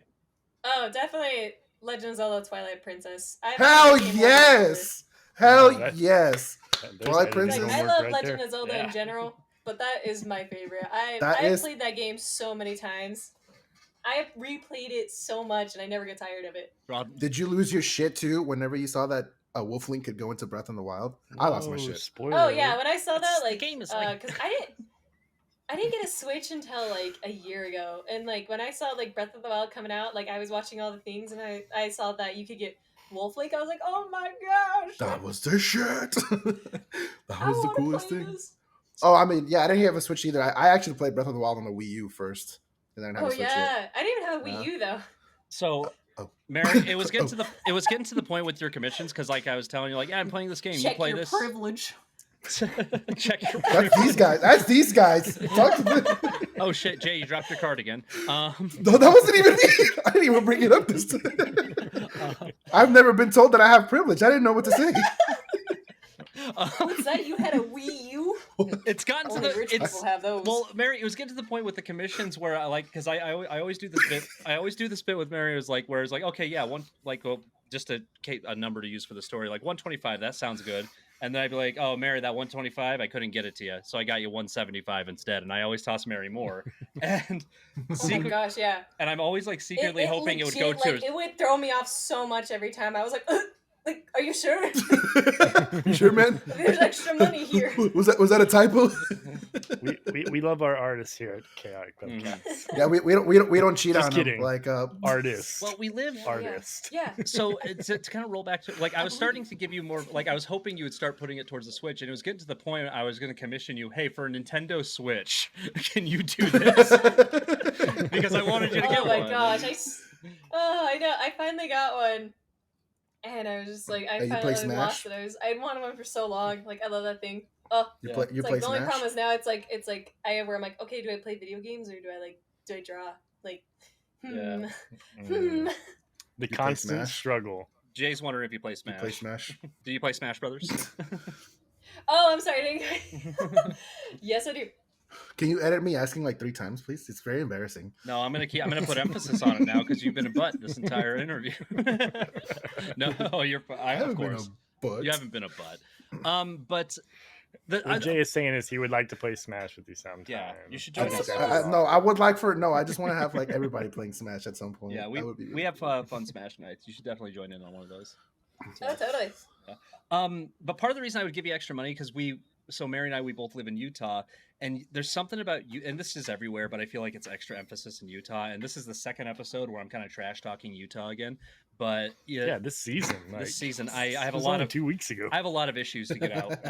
Oh, definitely Legend of Zelda: Twilight Princess. Hell yes! Hell yes! Twilight Princess. Like, I love Legend of Zelda in general, but that is my favorite. I've played that game so many times. I've replayed it so much, and I never get tired of it. Rob, did you lose your shit too whenever you saw that Wolflink could go into Breath in the Wild? I lost my shit. Spoiler. Oh yeah, when I saw that, like, the game is like... because I didn't get a Switch until like a year ago, and like when I saw like Breath of the Wild coming out, like I was watching all the things, and I saw that you could get Wolflink. I was like, oh my gosh, that was the shit. That was the coolest thing. This. Oh, I mean, yeah, I didn't have a Switch either. I actually played Breath of the Wild on the Wii U first. And then I didn't have a Switch yet. I didn't even have a Wii U though. So, Mary, it was getting to the point with your commissions because, like, I was telling you, like, yeah, I'm playing this game. Check you play your this. Privilege. Check your privilege. That's these guys. That's these guys. Talk to them. Oh shit, Jay, you dropped your card again. No, that wasn't even me. I didn't even bring it up this time. I've never been told that I have privilege. I didn't know what to say. What's that? You had a Wii U? It's gotten to the rich people have those. Well, Mary, it was getting to the point with the commissions where I like because I always do this bit. I always do this bit with Mary. It was like where it's like, okay, yeah, one like well, just a number to use for the story, like 125. That sounds good. And then I'd be like, oh, Mary, that 125, I couldn't get it to you, so I got you 175 instead. And I always toss Mary more. And oh my gosh, yeah. And I'm always like secretly hoping legit, it would go to. It would throw me off so much every time. I was like. Like, are you sure? You sure, man? There's extra money here. Was that a typo? we love our artists here at Chaotic Pubcast. Yeah, we don't cheat Just on kidding. them. Like artists. Well, we live artists. Yeah. So to kind of roll back to like I was starting to give you more like I was hoping you would start putting it towards the Switch, and it was getting to the point I was going to commission you. Hey, for a Nintendo Switch, can you do this? Because I wanted you to get one. Oh my gosh! I know. I finally got one. And I was just like, I finally lost it. I'd wanted one for so long. Like, I love that thing. Oh, you play Smash? The only problem is now it's like where I'm like, okay, do I play video games or do I draw? Like, The constant struggle. Jay's wondering if you play Smash. You play Smash? Do you play Smash Brothers? Oh, I'm sorry. Yes, I do. Can you edit me asking like 3 times, please? It's very embarrassing. No, I'm gonna put emphasis on it now because you've been a butt this entire interview. No, of course. You haven't been a butt. But what Jay is saying is he would like to play Smash with you sometime. Yeah, you should join us. I would like I just want to have like everybody playing Smash at some point. Yeah, we have fun Smash nights. You should definitely join in on one of those. Oh, totally. Yeah. But part of the reason I would give you extra money because Mary and I, we both live in Utah, and there's something about you, and this is everywhere, but I feel like it's extra emphasis in Utah. And this is the second episode where I'm kind of trash talking Utah again. But yeah, this season, I have a lot of 2 weeks ago. I have a lot of issues to get out.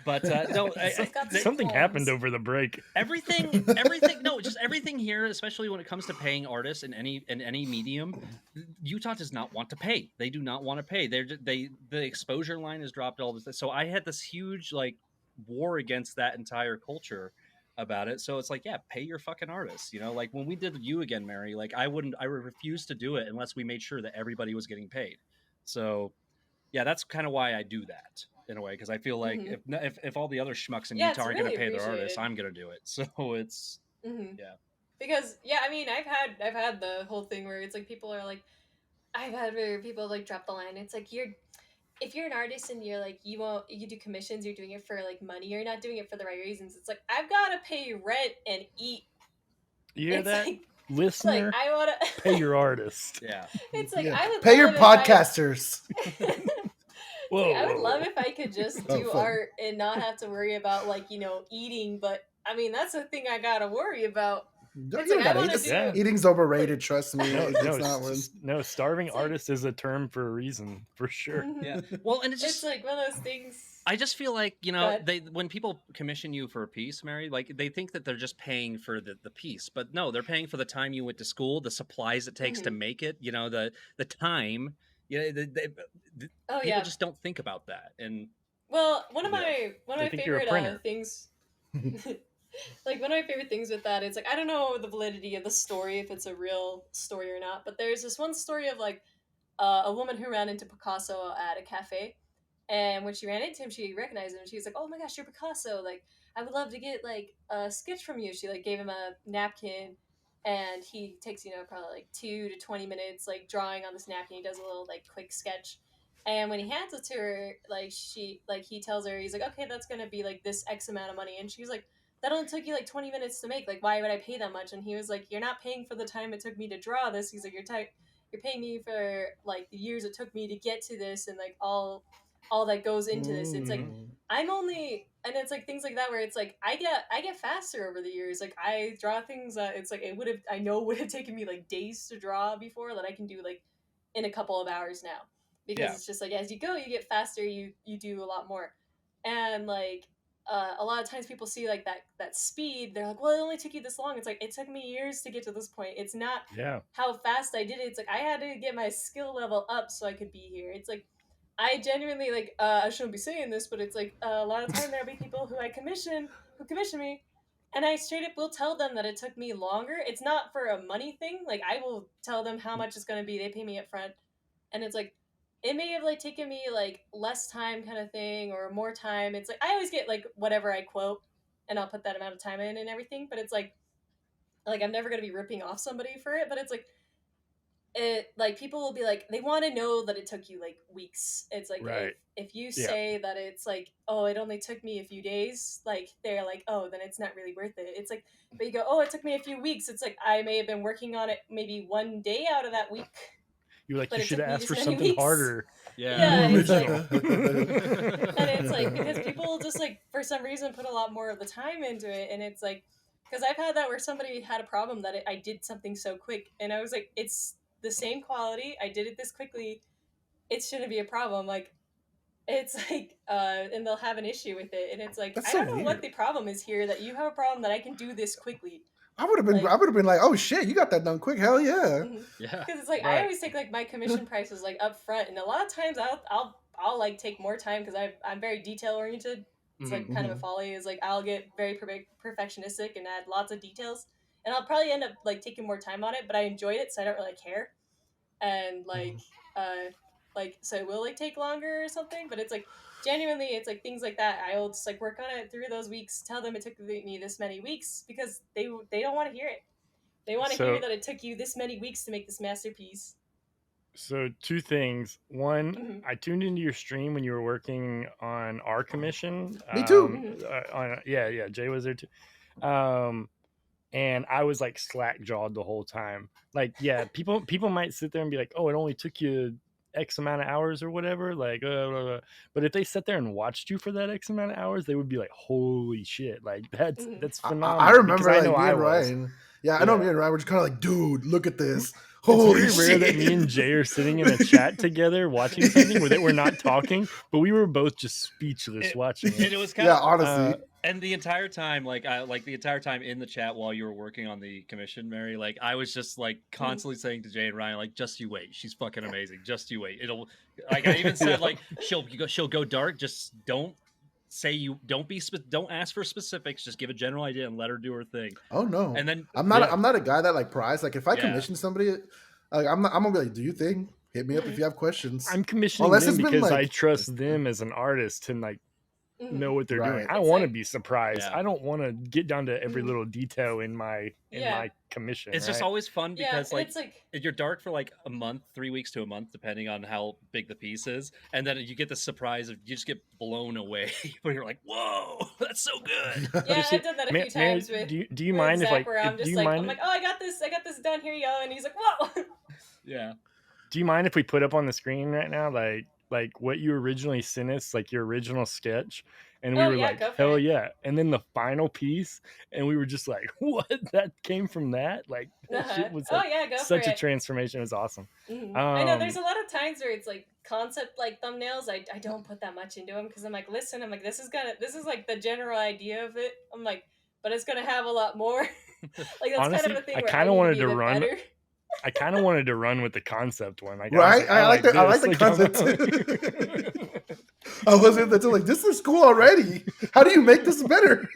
But no, something happened over the break. Everything. No, just everything here, especially when it comes to paying artists in any medium. Utah does not want to pay. They do not want to pay. The exposure line has dropped all this. So I had this huge like war against that entire culture about it. So it's like, yeah, pay your fucking artists. You know, like when we did You Again, Mary, like I refuse to do it unless we made sure that everybody was getting paid. So yeah, that's kind of why I do that in a way, because I feel like if all the other schmucks in Utah aren't going to pay their artists, I'm going to do it. So it's yeah. Because yeah, I mean, I've had the whole thing where it's like people are like, I've had where people like drop the line. It's like if you're an artist and you're like you do commissions, you're doing it for like money, you're not doing it for the right reasons. It's like I've got to pay rent and eat. You hear that, like, listener? Like, I want to pay your artist. Yeah, it's like I would pay your podcasters. Whoa. I would love if I could just do art and not have to worry about like eating. But I mean, that's the thing I gotta worry about. You don't gotta eat. Eating's overrated. Trust me. No, starving artist is a term for a reason, for sure. Yeah. Well, and it's like one of those things. I just feel like, when people commission you for a piece, Mary, like they think that they're just paying for the piece, but no, they're paying for the time you went to school, the supplies it takes to make it, the time. People just don't think about that. And well, one of my favorite things. Like one of my favorite things with that is like I don't know the validity of the story, if it's a real story or not, but there's this one story of like a woman who ran into Picasso at a cafe, and when she ran into him, she recognized him. She was like, "Oh my gosh, you're Picasso! Like I would love to get like a sketch from you." She like gave him a napkin, and he takes probably like 2 to 20 minutes like drawing on this napkin. He does a little like quick sketch. And when he hands it to her, like he tells her, he's like, "Okay, that's gonna be like this X amount of money," and she's like, "That only took you like 20 minutes to make. Like, why would I pay that much?" And he was like, "You're not paying for the time it took me to draw this." He's like, "You're paying me for like the years it took me to get to this, and like all that goes into this." It's like and it's like things like that where it's like I get faster over the years. Like I draw things that it's like would have taken me like days to draw before, that I can do like in a couple of hours now, because it's just like as you go, you get faster, you do a lot more. And like a lot of times people see like that speed, they're like, "Well, it only took you this long." It's like it took me years to get to this point. It's not how fast I did it. It's like I had to get my skill level up so I could be here. It's like I genuinely like I shouldn't be saying this, but it's like a lot of time there'll be people who commission me, and I straight up will tell them that it took me longer. It's not for a money thing. Like I will tell them how much it's going to be. They pay me up front, and it's like it may have like taken me like less time kind of thing or more time. It's like I always get like whatever I quote, and I'll put that amount of time in and everything. But it's like I'm never going to be ripping off somebody for it. But it's like it like people will be like, they want to know that it took you like weeks. It's like if you say that it's like, "Oh, it only took me a few days," like they're like, "Oh, then it's not really worth it." It's like, but you go, "Oh, it took me a few weeks." It's like I may have been working on it maybe one day out of that week. You're like, you should have asked for something harder. Yeah, it's like, and it's like because people just like for some reason put a lot more of the time into it, and it's like because I've had that where somebody had a problem that I did something so quick, and I was like, it's the same quality, I did it this quickly, it shouldn't be a problem. Like it's like and they'll have an issue with it, and it's like I don't know what the problem is here, that you have a problem that I can do this quickly. I would have been like, "Oh shit, you got that done quick, hell yeah." Yeah, because it's like I always take like my commission prices like up front, and a lot of times I'll like take more time because I'm very detail oriented. It's like kind of a folly is like I'll get very perfectionistic and add lots of details, and I'll probably end up like taking more time on it, but I enjoyed it, so I don't really care. And like so it will like take longer or something, but it's like genuinely it's like things like that I will just like work on it through those weeks, tell them it took me this many weeks, because they don't want to hear it. They want to hear that it took you this many weeks to make this masterpiece. So 2 things. One, I tuned into your stream when you were working on our commission. Me too. Jay was there too. And I was like slack jawed the whole time. Like, people might sit there and be like, "Oh, it only took you X amount of hours or whatever." Like, but if they sat there and watched you for that X amount of hours, they would be like, "Holy shit!" Like that's phenomenal. I remember like, me and Ryan. Yeah, I know me and Ryan were just kind of like, "Dude, look at this." Holy shit. It's very rare that me and Jay are sitting in a chat together watching something where we're not talking, but we were both just speechless watching it. And it was kind of honestly. And the entire time, the entire time in the chat while you were working on the commission, Mary, like I was just like constantly saying to Jay and Ryan, like, "Just you wait, she's fucking amazing. Just you wait. It'll." Like I even said, like she'll go dark. Just don't don't ask for specifics. Just give a general idea and let her do her thing. Oh no! And then I'm not a guy that like pries. Like if I commission somebody, like I'm gonna be like, "Do you think? Hit me up if you have questions." I'm commissioning them because I trust them as an artist to like know what they're doing. I want to be surprised. I don't want to get down to every little detail in my commission. It's just always fun because like you're dark for like a month, 3 weeks to a month, depending on how big the piece is, and then you get the surprise of you just get blown away when you're like, "Whoa, that's so good." Yeah, I've done that a few times with. Do you mind if like? I'm just like, I'm like, "Oh, I got this done. Here you go," and he's like, "Whoa." Yeah. Do you mind if we put up on the screen right now, like what you originally sent us, like your original sketch, And we were like, hell yeah. And then the final piece, and we were just like, what? That came from that? Like, that shit was like such a transformation. It was awesome. I know there's a lot of times where it's like concept like thumbnails. I don't put that much into them because I'm like, listen, I'm like, this is like the general idea of it. I'm like, but it's gonna have a lot more. Like that's honestly, kind of a thing I where kind of wanted to run. Better. I kind of wanted to run with the concept one. Like, right? I like the concept. I wasn't like, this is cool already. How do you make this better?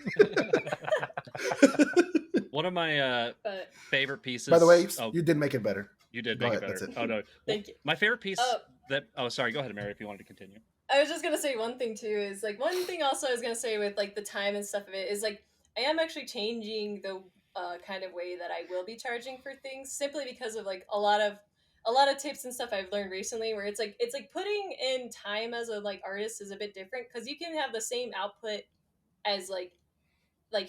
One of my favorite pieces. By the way, you did make it better. You did make it better. Oh no, thank you. My favorite piece sorry, go ahead, Mary, if you wanted to continue. I was just gonna say one thing too. Is like one thing also I was gonna say with like the time and stuff of it is like I am actually changing the kind of way that I will be charging for things simply because of like a lot of tips and stuff I've learned recently where it's like putting in time as a like artist is a bit different because you can have the same output as like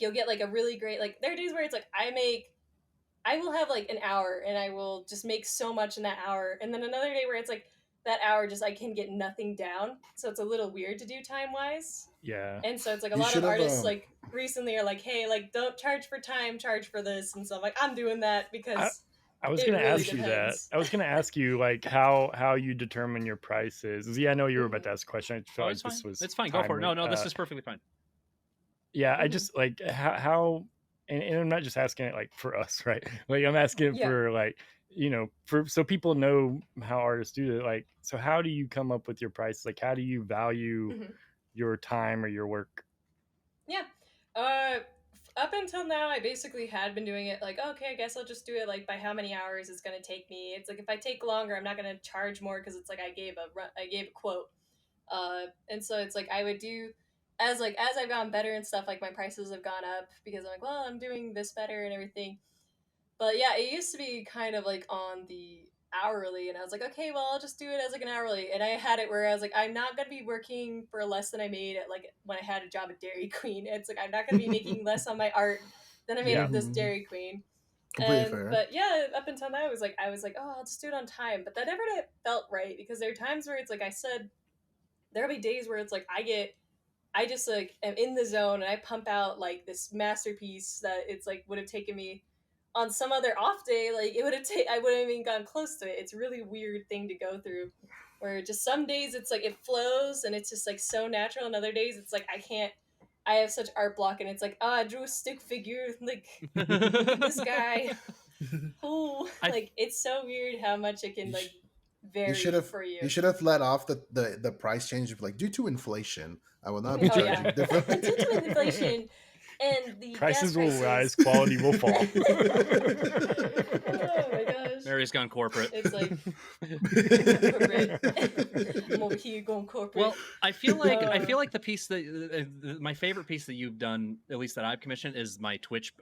you'll get like a really great like there are days where it's like I will have like an hour and I will just make so much in that hour and then another day where it's like that hour just I can get nothing down, so it's a little weird to do time wise. Yeah. And so it's like a lot of artists like recently are like, hey, like don't charge for time, charge for this, and so I'm like I'm doing that because I was gonna ask you that. I was gonna ask you like how you determine your prices. Yeah, I know you were about to ask a question. I felt like this was. It's fine. Go for it. No, this is perfectly fine. Yeah, I just like how and I'm not just asking it like for us, right? Like I'm asking it for like. You know, so people know how artists do it. Like, so how do you come up with your price? Like, how do you value your time or your work? Yeah. Up until now, I basically had been doing it like, okay, I guess I'll just do it like by how many hours it's gonna take me. It's like if I take longer, I'm not gonna charge more because it's like I gave a quote. And so it's like I would do as I've gotten better and stuff. Like my prices have gone up because I'm like, well, I'm doing this better and everything. But yeah, it used to be kind of like on the hourly, and I was like, okay, well, I'll just do it as like an hourly. And I had it where I was like, I'm not gonna be working for less than I made at like when I had a job at Dairy Queen. It's like I'm not gonna be making less on my art than I made at this Dairy Queen. But yeah, up until now, I was like, oh, I'll just do it on time. But that never felt right because there are times where it's like I said, there'll be days where it's like I just like am in the zone and I pump out like this masterpiece that it's like would have taken me. On some other off day, like it would have I wouldn't have even gone close to it. It's a really weird thing to go through where just some days it's like it flows and it's just like so natural and other days it's like I have such art block and it's like I drew a stick figure like this guy like it's so weird how much it can like vary for you. You should have let off the price change of like due to inflation I will not be charging different. Due to inflation and the prices will rise, quality will fall. Oh my gosh. Mary's gone corporate. It's like corporate. I'm over here going corporate. Well, I feel like the piece that my favorite piece that you've done, at least that I've commissioned, is my Twitch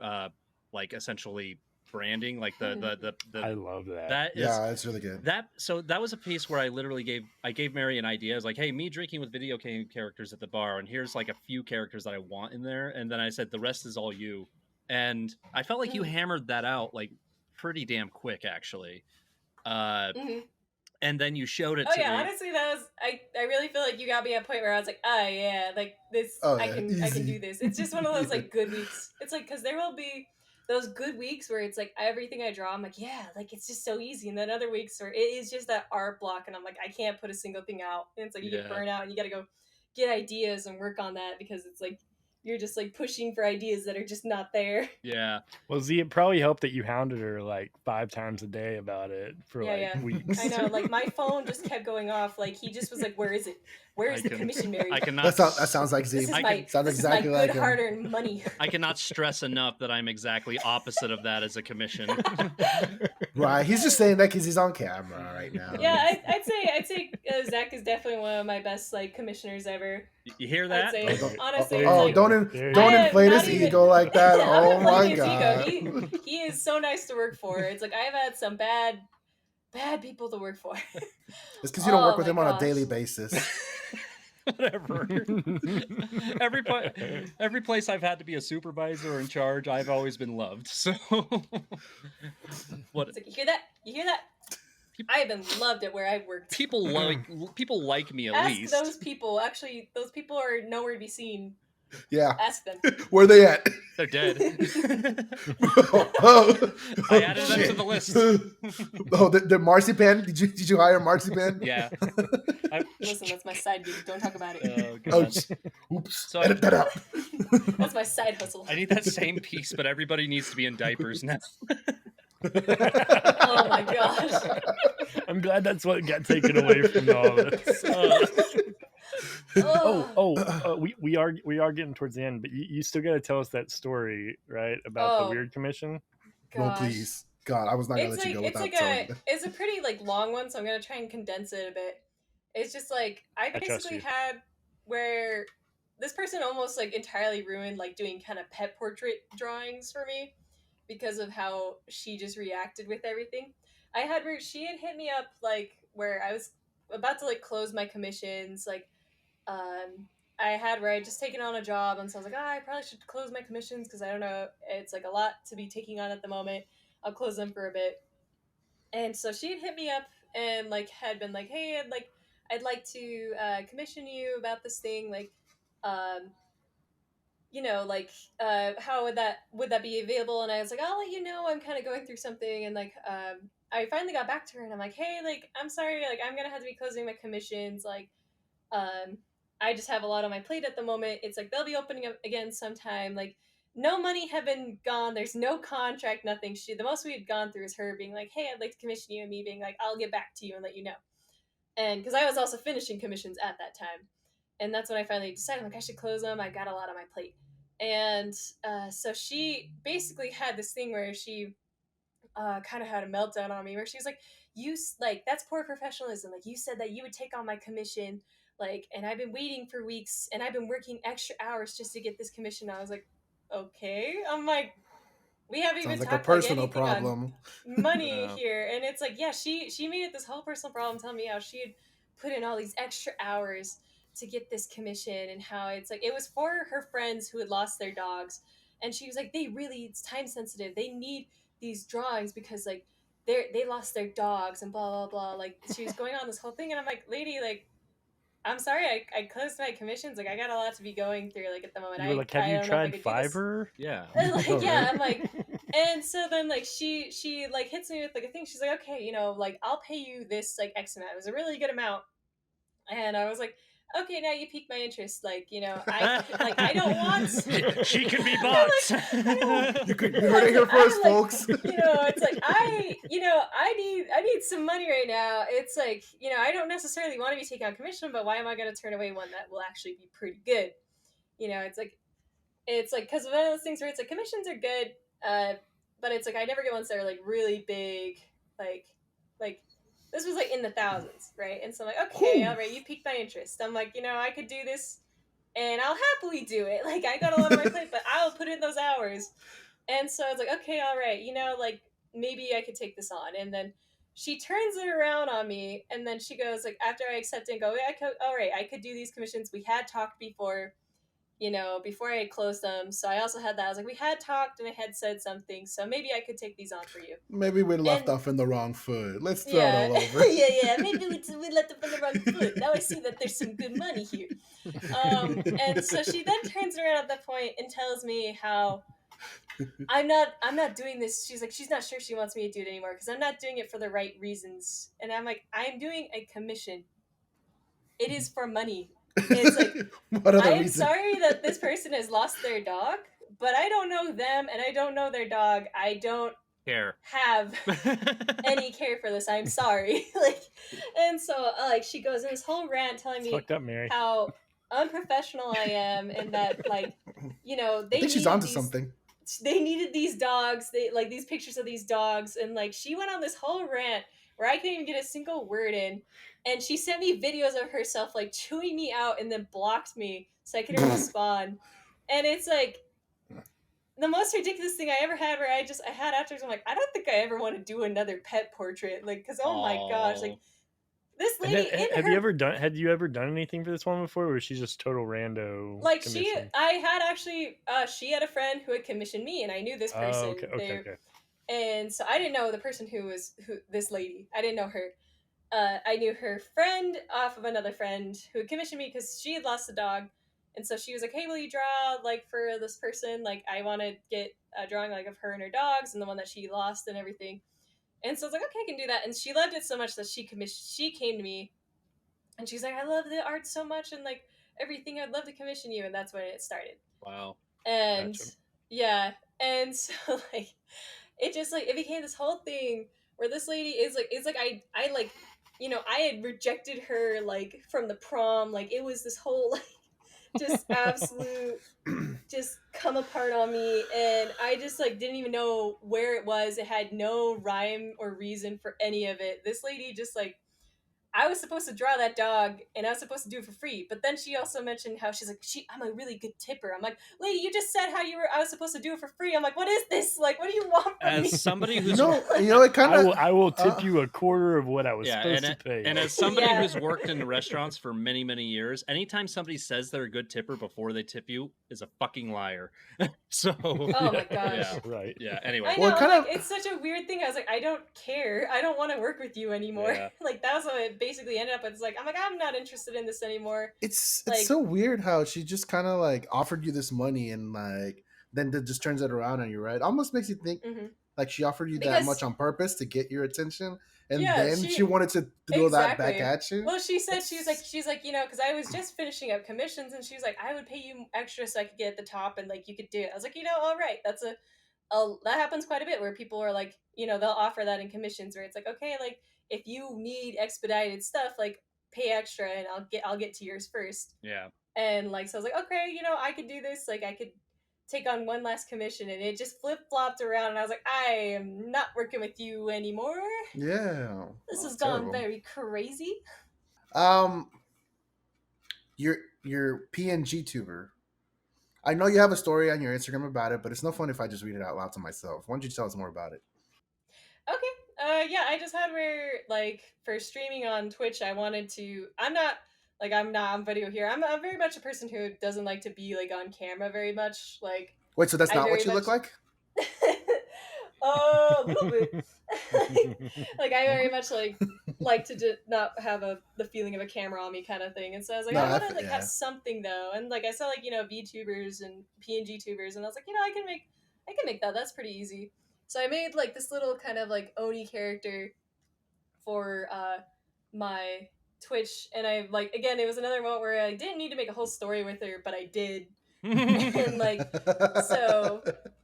like essentially branding, like the I love that. It's really good. That was a piece where I literally gave Mary an idea. I was like, hey, me drinking with video game characters at the bar, and here's like a few characters that I want in there, and then I said the rest is all you. And I felt like you hammered that out like pretty damn quick, actually. And then you showed it to me. Honestly, that was I really feel like you got me at a point where I was like, oh yeah, like this I can do this. It's just one of those like good weeks. It's like because there will be those good weeks where it's like everything I draw, I'm like, yeah, like it's just so easy. And then other weeks where it is just that art block and I'm like, I can't put a single thing out. And it's like you get burnt out and you got to go get ideas and work on that because it's like you're just like pushing for ideas that are just not there. Yeah. Well, Z, it probably helped that you hounded her like 5 times a day about it for weeks. I know, like my phone just kept going off. Like he just was like, "Where is it? Where is the commission, Mary?" I cannot. That sounds like Z. Sounds exactly like good hard-earned money. I cannot stress enough that I'm exactly opposite of that as a commission. Right, he's just saying that because he's on camera right now. Yeah, I'd say Zach is definitely one of my best like commissioners ever. You hear that? Honestly, don't inflate his ego like that. Oh my god, he is so nice to work for. It's like I've had some bad people to work for. It's because you don't work with him on a daily basis. Whatever. Every place I've had to be a supervisor or in charge, I've always been loved. So, what? It's like, you hear that? I have been loved at where I've worked. People like me at least. Ask those people. Actually, those people are nowhere to be seen. Yeah. Ask them. Where they at? They're dead. Oh, I added them to the list. The Marzipan? Did you hire Marzipan? Yeah. Listen, that's my side gig. Don't talk about it. Oh, God. Oops. So Edit that out. That's my side hustle. I need that same piece, but everybody needs to be in diapers now. Oh my gosh. I'm glad that's what got taken away from all this. We are getting towards the end, but you still got to tell us that story, right, about the weird commission. No, please, God, I was not gonna let you go without telling you. It's a pretty long one, so I'm gonna try and condense it a bit. It's just I basically had where this person almost entirely ruined doing kind of pet portrait drawings for me because of how she just reacted with everything. I had where she had hit me up where I was about to close my commissions, I had where I just taken on a job, and so I was like, I probably should close my commissions because I don't know, it's a lot to be taking on at the moment. I'll close them for a bit. And so she had hit me up and had been hey, I'd like to commission you about this thing, how would that be available? And I was like, I'll let you know, I'm kind of going through something. And I finally got back to her and I'm like, hey, I'm sorry, I'm gonna have to be closing my commissions, I just have a lot on my plate at the moment. It's they'll be opening up again sometime. No money had been gone. There's no contract, nothing. The most we had gone through is her being hey, I'd like to commission you, and me being I'll get back to you and let you know. And because I was also finishing commissions at that time. And that's when I finally decided I should close them. I've got a lot on my plate. And so she basically had this thing where she kind of had a meltdown on me where she was that's poor professionalism. You said that you would take on my commission, and I've been waiting for weeks and I've been working extra hours just to get this commission. I was okay. I'm we haven't even talked a personal problem on money here. And it's yeah, she made it this whole personal problem, telling me how she had put in all these extra hours to get this commission and how it's it was for her friends who had lost their dogs. And she was it's time sensitive. They need these drawings because they lost their dogs and blah blah blah. She was going on this whole thing, and I'm lady, I'm sorry, I closed my commissions. I got a lot to be going through at the moment. You were have you tried Fiverr? Yeah. Yeah, I'm and so then she hits me with a thing. She's okay, I'll pay you this X amount. It was a really good amount. And I was okay, now you piqued my interest. I don't want. She could be bought. You heard it here first, folks. It's I need some money right now. It's I don't necessarily want to be taking on commission, but why am I going to turn away one that will actually be pretty good? It's because of one of those things where it's commissions are good, but it's I never get ones that are really big, this was in the thousands, right? And so I'm okay, all right, you piqued my interest. I'm I could do this and I'll happily do it. I got a lot on my plate, but I'll put in those hours. And so I was okay, all right, maybe I could take this on. And then she turns it around on me, and then she goes after I accept it and go, yeah, all right, I could do these commissions. We had talked before, before I had closed them. So I also had that. I was we had talked and I had said something, so maybe I could take these on for you. Maybe we left off in the wrong foot. Let's throw it all over. yeah. Maybe we left off in the wrong foot. Now I see that there's some good money here. And so she then turns around at that point and tells me how I'm not doing this. She's she's not sure she wants me to do it anymore because I'm not doing it for the right reasons. And I'm I'm doing a commission. It is for money. It's I'm sorry that this person has lost their dog, but I don't know them and I don't know their dog. I don't have any care for this. I'm sorry. And so she goes in this whole rant telling me fucked up, Mary. How unprofessional I am and that they I think she's onto something. They needed these dogs. They these pictures of these dogs, and she went on this whole rant where I couldn't even get a single word in. And she sent me videos of herself chewing me out and then blocked me so I couldn't respond. And it's the most ridiculous thing I ever had where I had afterwards, I'm I don't think I ever want to do another pet portrait. Because oh my gosh, this lady had you ever done anything for this one before, or was she just total rando? I had actually she had a friend who had commissioned me, and I knew this person. Okay. And so I didn't know the person who this lady. I didn't know her. I knew her friend off of another friend who had commissioned me because she had lost a dog. And so she was like, hey, will you draw like for this person? Like I want to get a drawing like of her and her dogs and the one that she lost and everything. And so I was like, okay, I can do that. And she loved it so much that she came to me and she's like, I love the art so much and like everything. I'd love to commission you. And that's when it started. Wow. And Gotcha. yeah. And so like, it just like, it became this whole thing where this lady is like, I like, you know, I had rejected her like from the prom. Like it was this whole like, just absolute just come apart on me, and I just like didn't even know where it was. It had no rhyme or reason for any of it. This lady just like, I was supposed to draw that dog and I was supposed to do it for free. But then she also mentioned how she's like, I'm a really good tipper. I'm like, lady, you just said I was supposed to do it for free. I'm like, what is this? Like, what do you want from me? As somebody who's it kind of I will tip you a quarter of what I was supposed to pay. And as somebody who's worked in restaurants for many, many years, anytime somebody says they're a good tipper before they tip you is a fucking liar. So oh my gosh. Yeah, right. Yeah. Anyway. I know, it's such a weird thing. I was like, I don't care. I don't want to work with you anymore. Yeah. Like that was what it basically ended up with. It's like, I'm not interested in this anymore. It's so weird how she just kind of like offered you this money and like then just turns it around on you, right? Almost makes you think like she offered you that much on purpose to get your attention, and then she wanted to do that back at you. Well, she said she's like, you know, because I was just finishing up commissions, and she was like, I would pay you extra so I could get at the top and like you could do it. I was like, you know, all right, that happens quite a bit where people are like, you know, they'll offer that in commissions where it's like, okay, like if you need expedited stuff, like pay extra and I'll get to yours first. Yeah. And like, so I was like, okay, you know, I could do this. Like I could take on one last commission, and it just flip-flopped around, and I was like, I am not working with you anymore. Yeah. This has gone very crazy. Your PNG tuber. I know you have a story on your Instagram about it, but it's no fun if I just read it out loud to myself. Why don't you tell us more about it? Okay. Yeah, I just had where like for streaming on Twitch, I wanted to. I'm not on video here. I'm very much a person who doesn't like to be like on camera very much. Like, wait, so that's not what you look like? A little bit. like I very much like to just not have the feeling of a camera on me kind of thing. And so I was like, I want to like have something though. And like I saw like, you know, VTubers and PNG tubers, and I was like, you know, I can make that. That's pretty easy. So I made like this little kind of like Oni character for my Twitch, and I like, again, it was another moment where I didn't need to make a whole story with her, but I did. And like, so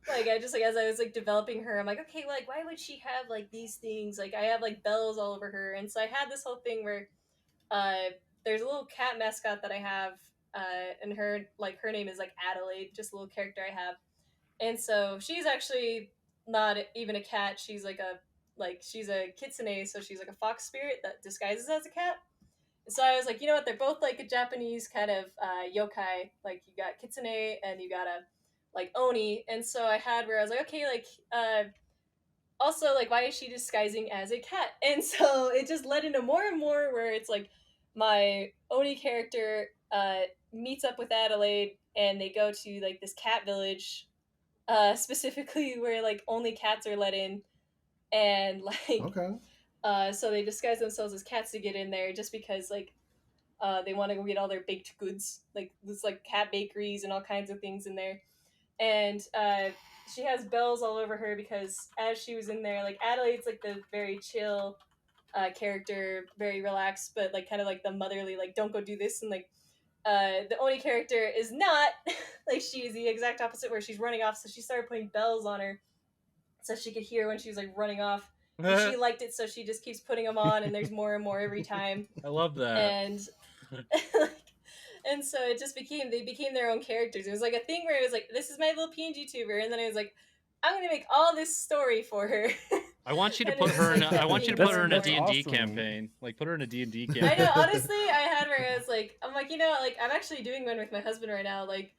like I just like, as I was like developing her, I'm like, okay, like why would she have like these things? Like I have like bells all over her. And so I had this whole thing where there's a little cat mascot that I have, and her name is like Adelaide, just a little character I have. And so she's actually not even a cat. She's she's a kitsune, so she's like a fox spirit that disguises as a cat. So I was like, you know what? They're both like a Japanese kind of yokai. Like you got kitsune and you got a like oni. And so I had where I was like, okay, like also like why is she disguising as a cat? And so it just led into more and more where it's like my oni character meets up with Adelaide, and they go to like this cat village, specifically where like only cats are let in, and like so they disguise themselves as cats to get in there just because like they want to go get all their baked goods, like this like cat bakeries and all kinds of things in there. And she has bells all over her because as she was in there, like Adelaide's like the very chill character, very relaxed, but like kind of like the motherly, like don't go do this. And like the Oni character is not like, she's the exact opposite where she's running off. So she started putting bells on her so she could hear when she was like running off. And she liked it, so she just keeps putting them on, and there's more and more every time. I love that. And and so it just they became their own characters. It was like a thing where it was like, this is my little PNG tuber, and then it was like, I'm gonna make all this story for her. I want you to put her in. I want you to put her in a D&D campaign. Like put her in a D&D campaign. I know. Honestly, I had where I was like, I'm like, you know, like I'm actually doing one with my husband right now. Like,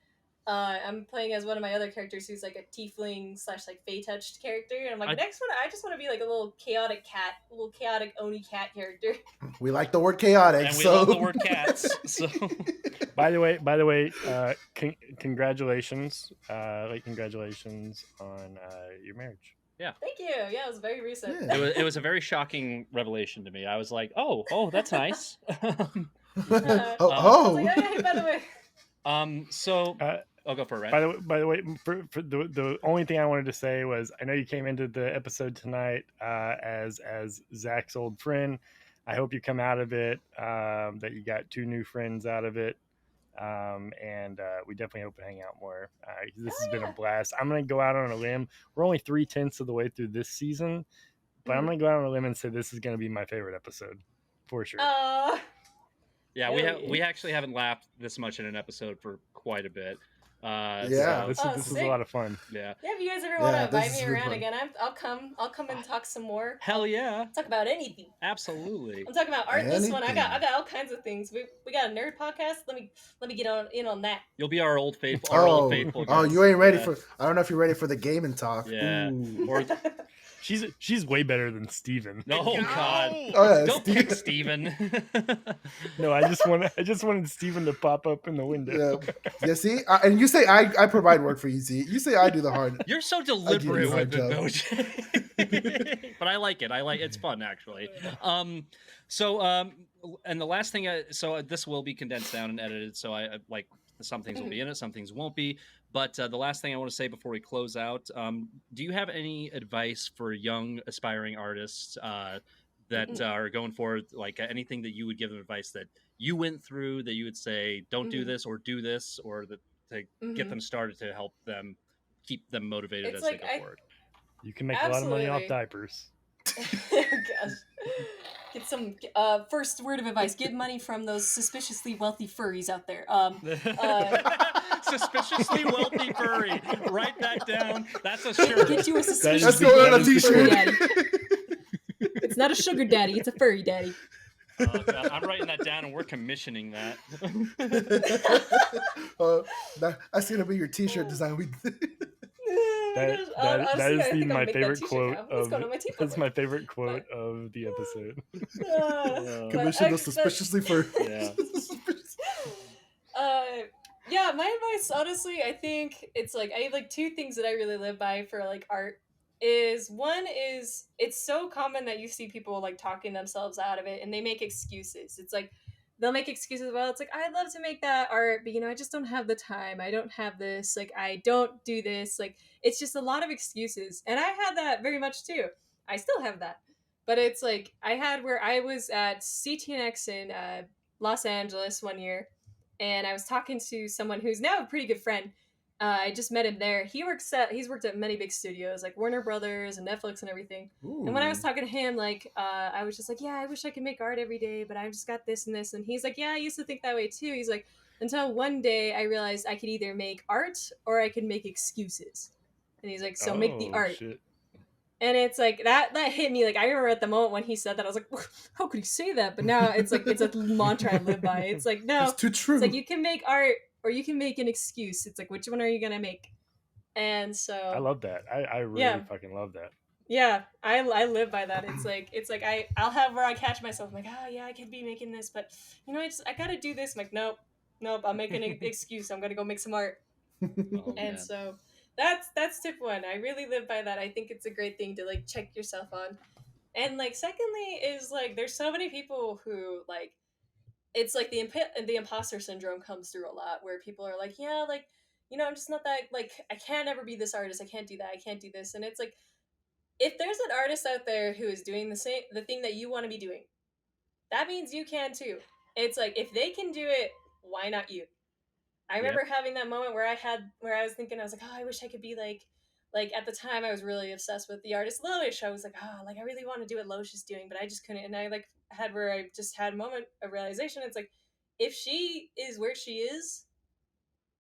I'm playing as one of my other characters who's like a tiefling / like fey touched character, and I'm like, next one, I just want to be like a little chaotic Oni cat character. We like the word chaotic, and we love the word cats. So, by the way, congratulations, congratulations on your marriage. Yeah. Thank you. Yeah, it was very recent. Yeah. It was a very shocking revelation to me. I was like, oh, that's nice. Oh, I was like, hey, by the way. So I'll go for it. Right? By the way, for the only thing I wanted to say was, I know you came into the episode tonight as Zach's old friend. I hope you come out of it that you got 2 new friends out of it. And we definitely hope to hang out more. This has been a blast. I'm going to go out on a limb. We're only 3/10 of the way through this season, but I'm going to go out on a limb and say this is going to be my favorite episode for sure. Yeah, we actually haven't laughed this much in an episode for quite a bit. Yeah, so this is a lot of fun. Yeah. Yeah, if you guys ever want to invite me around again, I'll come and talk some more. Hell yeah. Talk about anything. Absolutely. I'm talking about art. This one, I got all kinds of things. We got a nerd podcast. Let me get in on that. You'll be our old faithful. Oh, you ain't ready for. I don't know if you're ready for the gaming talk. Yeah. Or she's way better than Steven. Oh God! Oh, yeah, don't pick Steven. No, I just wanted Steven to pop up in the window. Yeah, see, and you say I provide work for you. See, you say I do the hard. You're so deliberate with it, though. But I like it. It's fun actually. And the last thing, this will be condensed down and edited. So I like some things will be in it, some things won't be. But the last thing I want to say before we close out, do you have any advice for young aspiring artists that are going forward? Like anything that you would give them advice that you went through that you would say, don't do this or do this, or that to get them started to help them keep them motivated as they go forward? You can make a lot of money off diapers. Gosh. Get some first word of advice. Get money from those suspiciously wealthy furries out there. Suspiciously wealthy furry. Write that down. That's a shirt. Get you a suspiciously wealthy furry daddy. It's not a sugar daddy. It's a furry daddy. I'm writing that down, and we're commissioning that. That's gonna be your T-shirt design. That is my favorite quote of. That's my favorite quote of the episode. Commission those suspiciously for. Yeah, my advice, honestly, I think it's like I have like 2 things that I really live by for like art. One is it's so common that you see people like talking themselves out of it, and they make excuses. It's like they'll make excuses. Well, it's like I'd love to make that art, but I just don't have the time. I don't have this. Like I don't do this. Like it's just a lot of excuses, and I had that very much too. I still have that, but it's like I had where I was at CTNX in Los Angeles one year, and I was talking to someone who's now a pretty good friend. I just met him there. He's worked at many big studios like Warner Brothers and Netflix and everything. Ooh. And when I was talking to him, like I was just like, yeah, I wish I could make art every day, but I've just got this and this. And he's like, yeah, I used to think that way too. He's like, until one day I realized I could either make art or I could make excuses. And he's like, so make the art. Shit. And it's like that hit me. Like I remember at the moment when he said that, I was like, how could he say that? But now it's like it's a mantra I live by. It's like no, it's too true. It's like you can make art or you can make an excuse. It's like which one are you gonna make? And so I love that. I really fucking love that. Yeah, I live by that. It's like I'll have where I catch myself. I'm like, oh yeah, I could be making this, but I gotta do this. I'm like, nope, I'm making an excuse. I'm gonna go make some art. So that's tip 1. I really live by that. I think it's a great thing to like check yourself on. And like secondly is like there's so many people who like it's like the imposter syndrome comes through a lot where people are like, yeah, like I'm just not that like I can't ever be this artist. I can't do that. I can't do this. And it's like if there's an artist out there who is doing the thing that you want to be doing, that means you can too. It's like if they can do it, why not you? I remember having that moment where I was thinking, I was like, oh, I wish I could be like at the time I was really obsessed with the artist Loish. I was like, oh, like I really want to do what Loish is doing, but I just couldn't. And I like had where I just had a moment of realization. It's like, if she is where she is,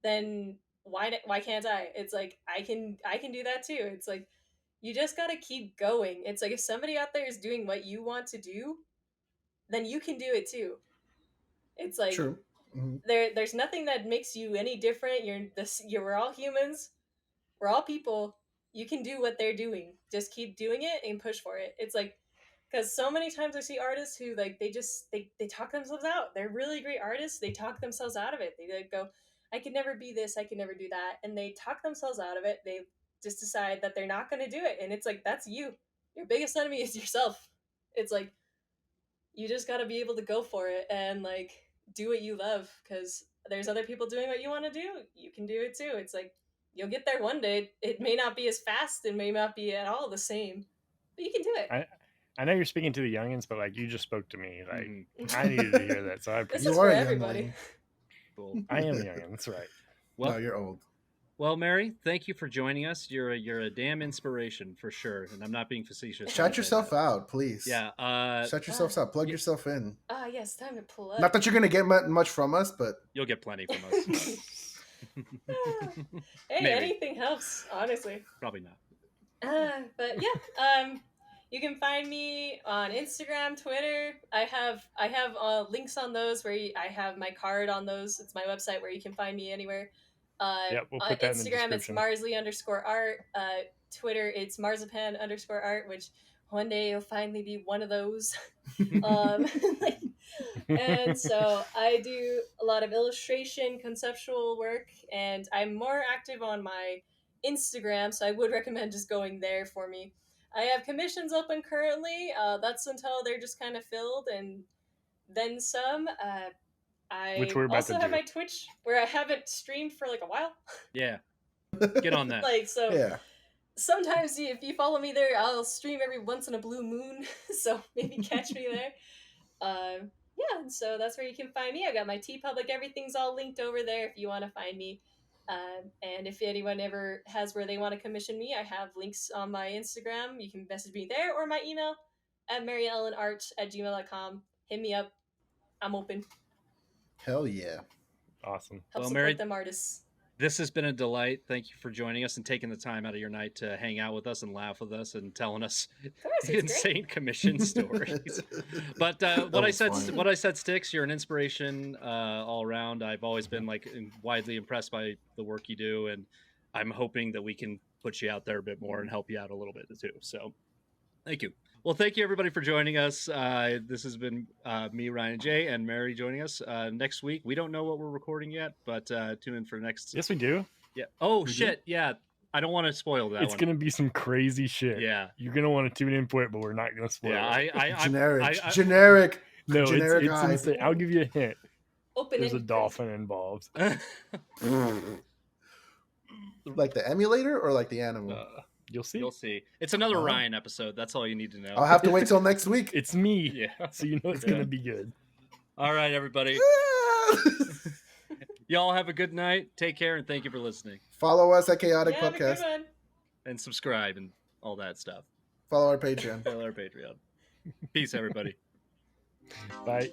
then why can't I? It's like, I can do that too. It's like, you just got to keep going. It's like, if somebody out there is doing what you want to do, then you can do it too. It's like, true. Mm-hmm. There's nothing that makes you any different. We're all humans. We're all people. You can do what they're doing. Just keep doing it and push for it. It's like, because so many times I see artists who like they talk themselves out. They're really great artists. They talk themselves out of it. They like go, I could never be this. I could never do that. And they talk themselves out of it. They just decide that they're not going to do it. And it's like, that's you. Your biggest enemy is yourself. It's like, you just got to be able to go for it and like do what you love, because there's other people doing what you want to do. You can do it too. It's like, you'll get there one day. It may not be as fast and may not be at all the same, but you can do it. I know you're speaking to the youngins, but like you just spoke to me. Like I needed to hear that, so I appreciate this is for everybody. Cool. I am a youngin. That's right. Well, no, you're old. Well, Mary, thank you for joining us. You're a damn inspiration for sure, and I'm not being facetious. Shout yourself out, please. Yeah. Shout yourself out. Plug yourself in. Yes, time to plug. Not that you're gonna get much from us, but you'll get plenty from us. Hey, maybe. Anything helps, honestly. Probably not. But yeah, you can find me on Instagram, Twitter. I have links on those where I have my card on those. It's my website where you can find me anywhere. We'll put that Instagram, in the it's Marsley_art. Twitter, it's marzipan_art, which one day you'll finally be one of those. And so I do a lot of illustration, conceptual work, and I'm more active on my Instagram, so I would recommend just going there for me. I have commissions open currently. That's until they're just kind of filled, and then some. I also have my Twitch where I haven't streamed for like a while. Yeah, get on that. Yeah. Sometimes if you follow me there, I'll stream every once in a blue moon. So maybe catch me there. Yeah, and so that's where you can find me. I got my TeePublic. Everything's all linked over there if you want to find me. And if anyone ever has where they want to commission me, I have links on my Instagram. You can message me there, or my email at maryellenart@gmail.com. Hit me up. I'm open. Hell yeah. Awesome. Help support them artists. This has been a delight. Thank you for joining us and taking the time out of your night to hang out with us and laugh with us and telling us insane commission stories. But what I said sticks. You're an inspiration all around. I've always been like widely impressed by the work you do, and I'm hoping that we can put you out there a bit more and help you out a little bit too. So thank you. Well, thank you everybody for joining us. This has been me, Ryan and Jay, and Mary joining us. Next week, we don't know what we're recording yet, but tune in for next. Yes, we do. Yeah. Oh, shit. Yeah. I don't want to spoil that. It's going to be some crazy shit. Yeah. You're going to want to tune in for it, but we're not going to spoil it. Generic. No, generic it's insane. I'll give you a hint. There's a dolphin involved. Like the emulator or like the animal? You'll see. You'll see. It's another Ryan episode. That's all you need to know. I'll have to wait till next week. It's me. Yeah. So you know it's going to be good. All right, everybody. Y'all have a good night. Take care, and thank you for listening. Follow us at Chaotic Pubcast. And subscribe and all that stuff. Follow our Patreon. Follow our Patreon. Peace, everybody. Bye.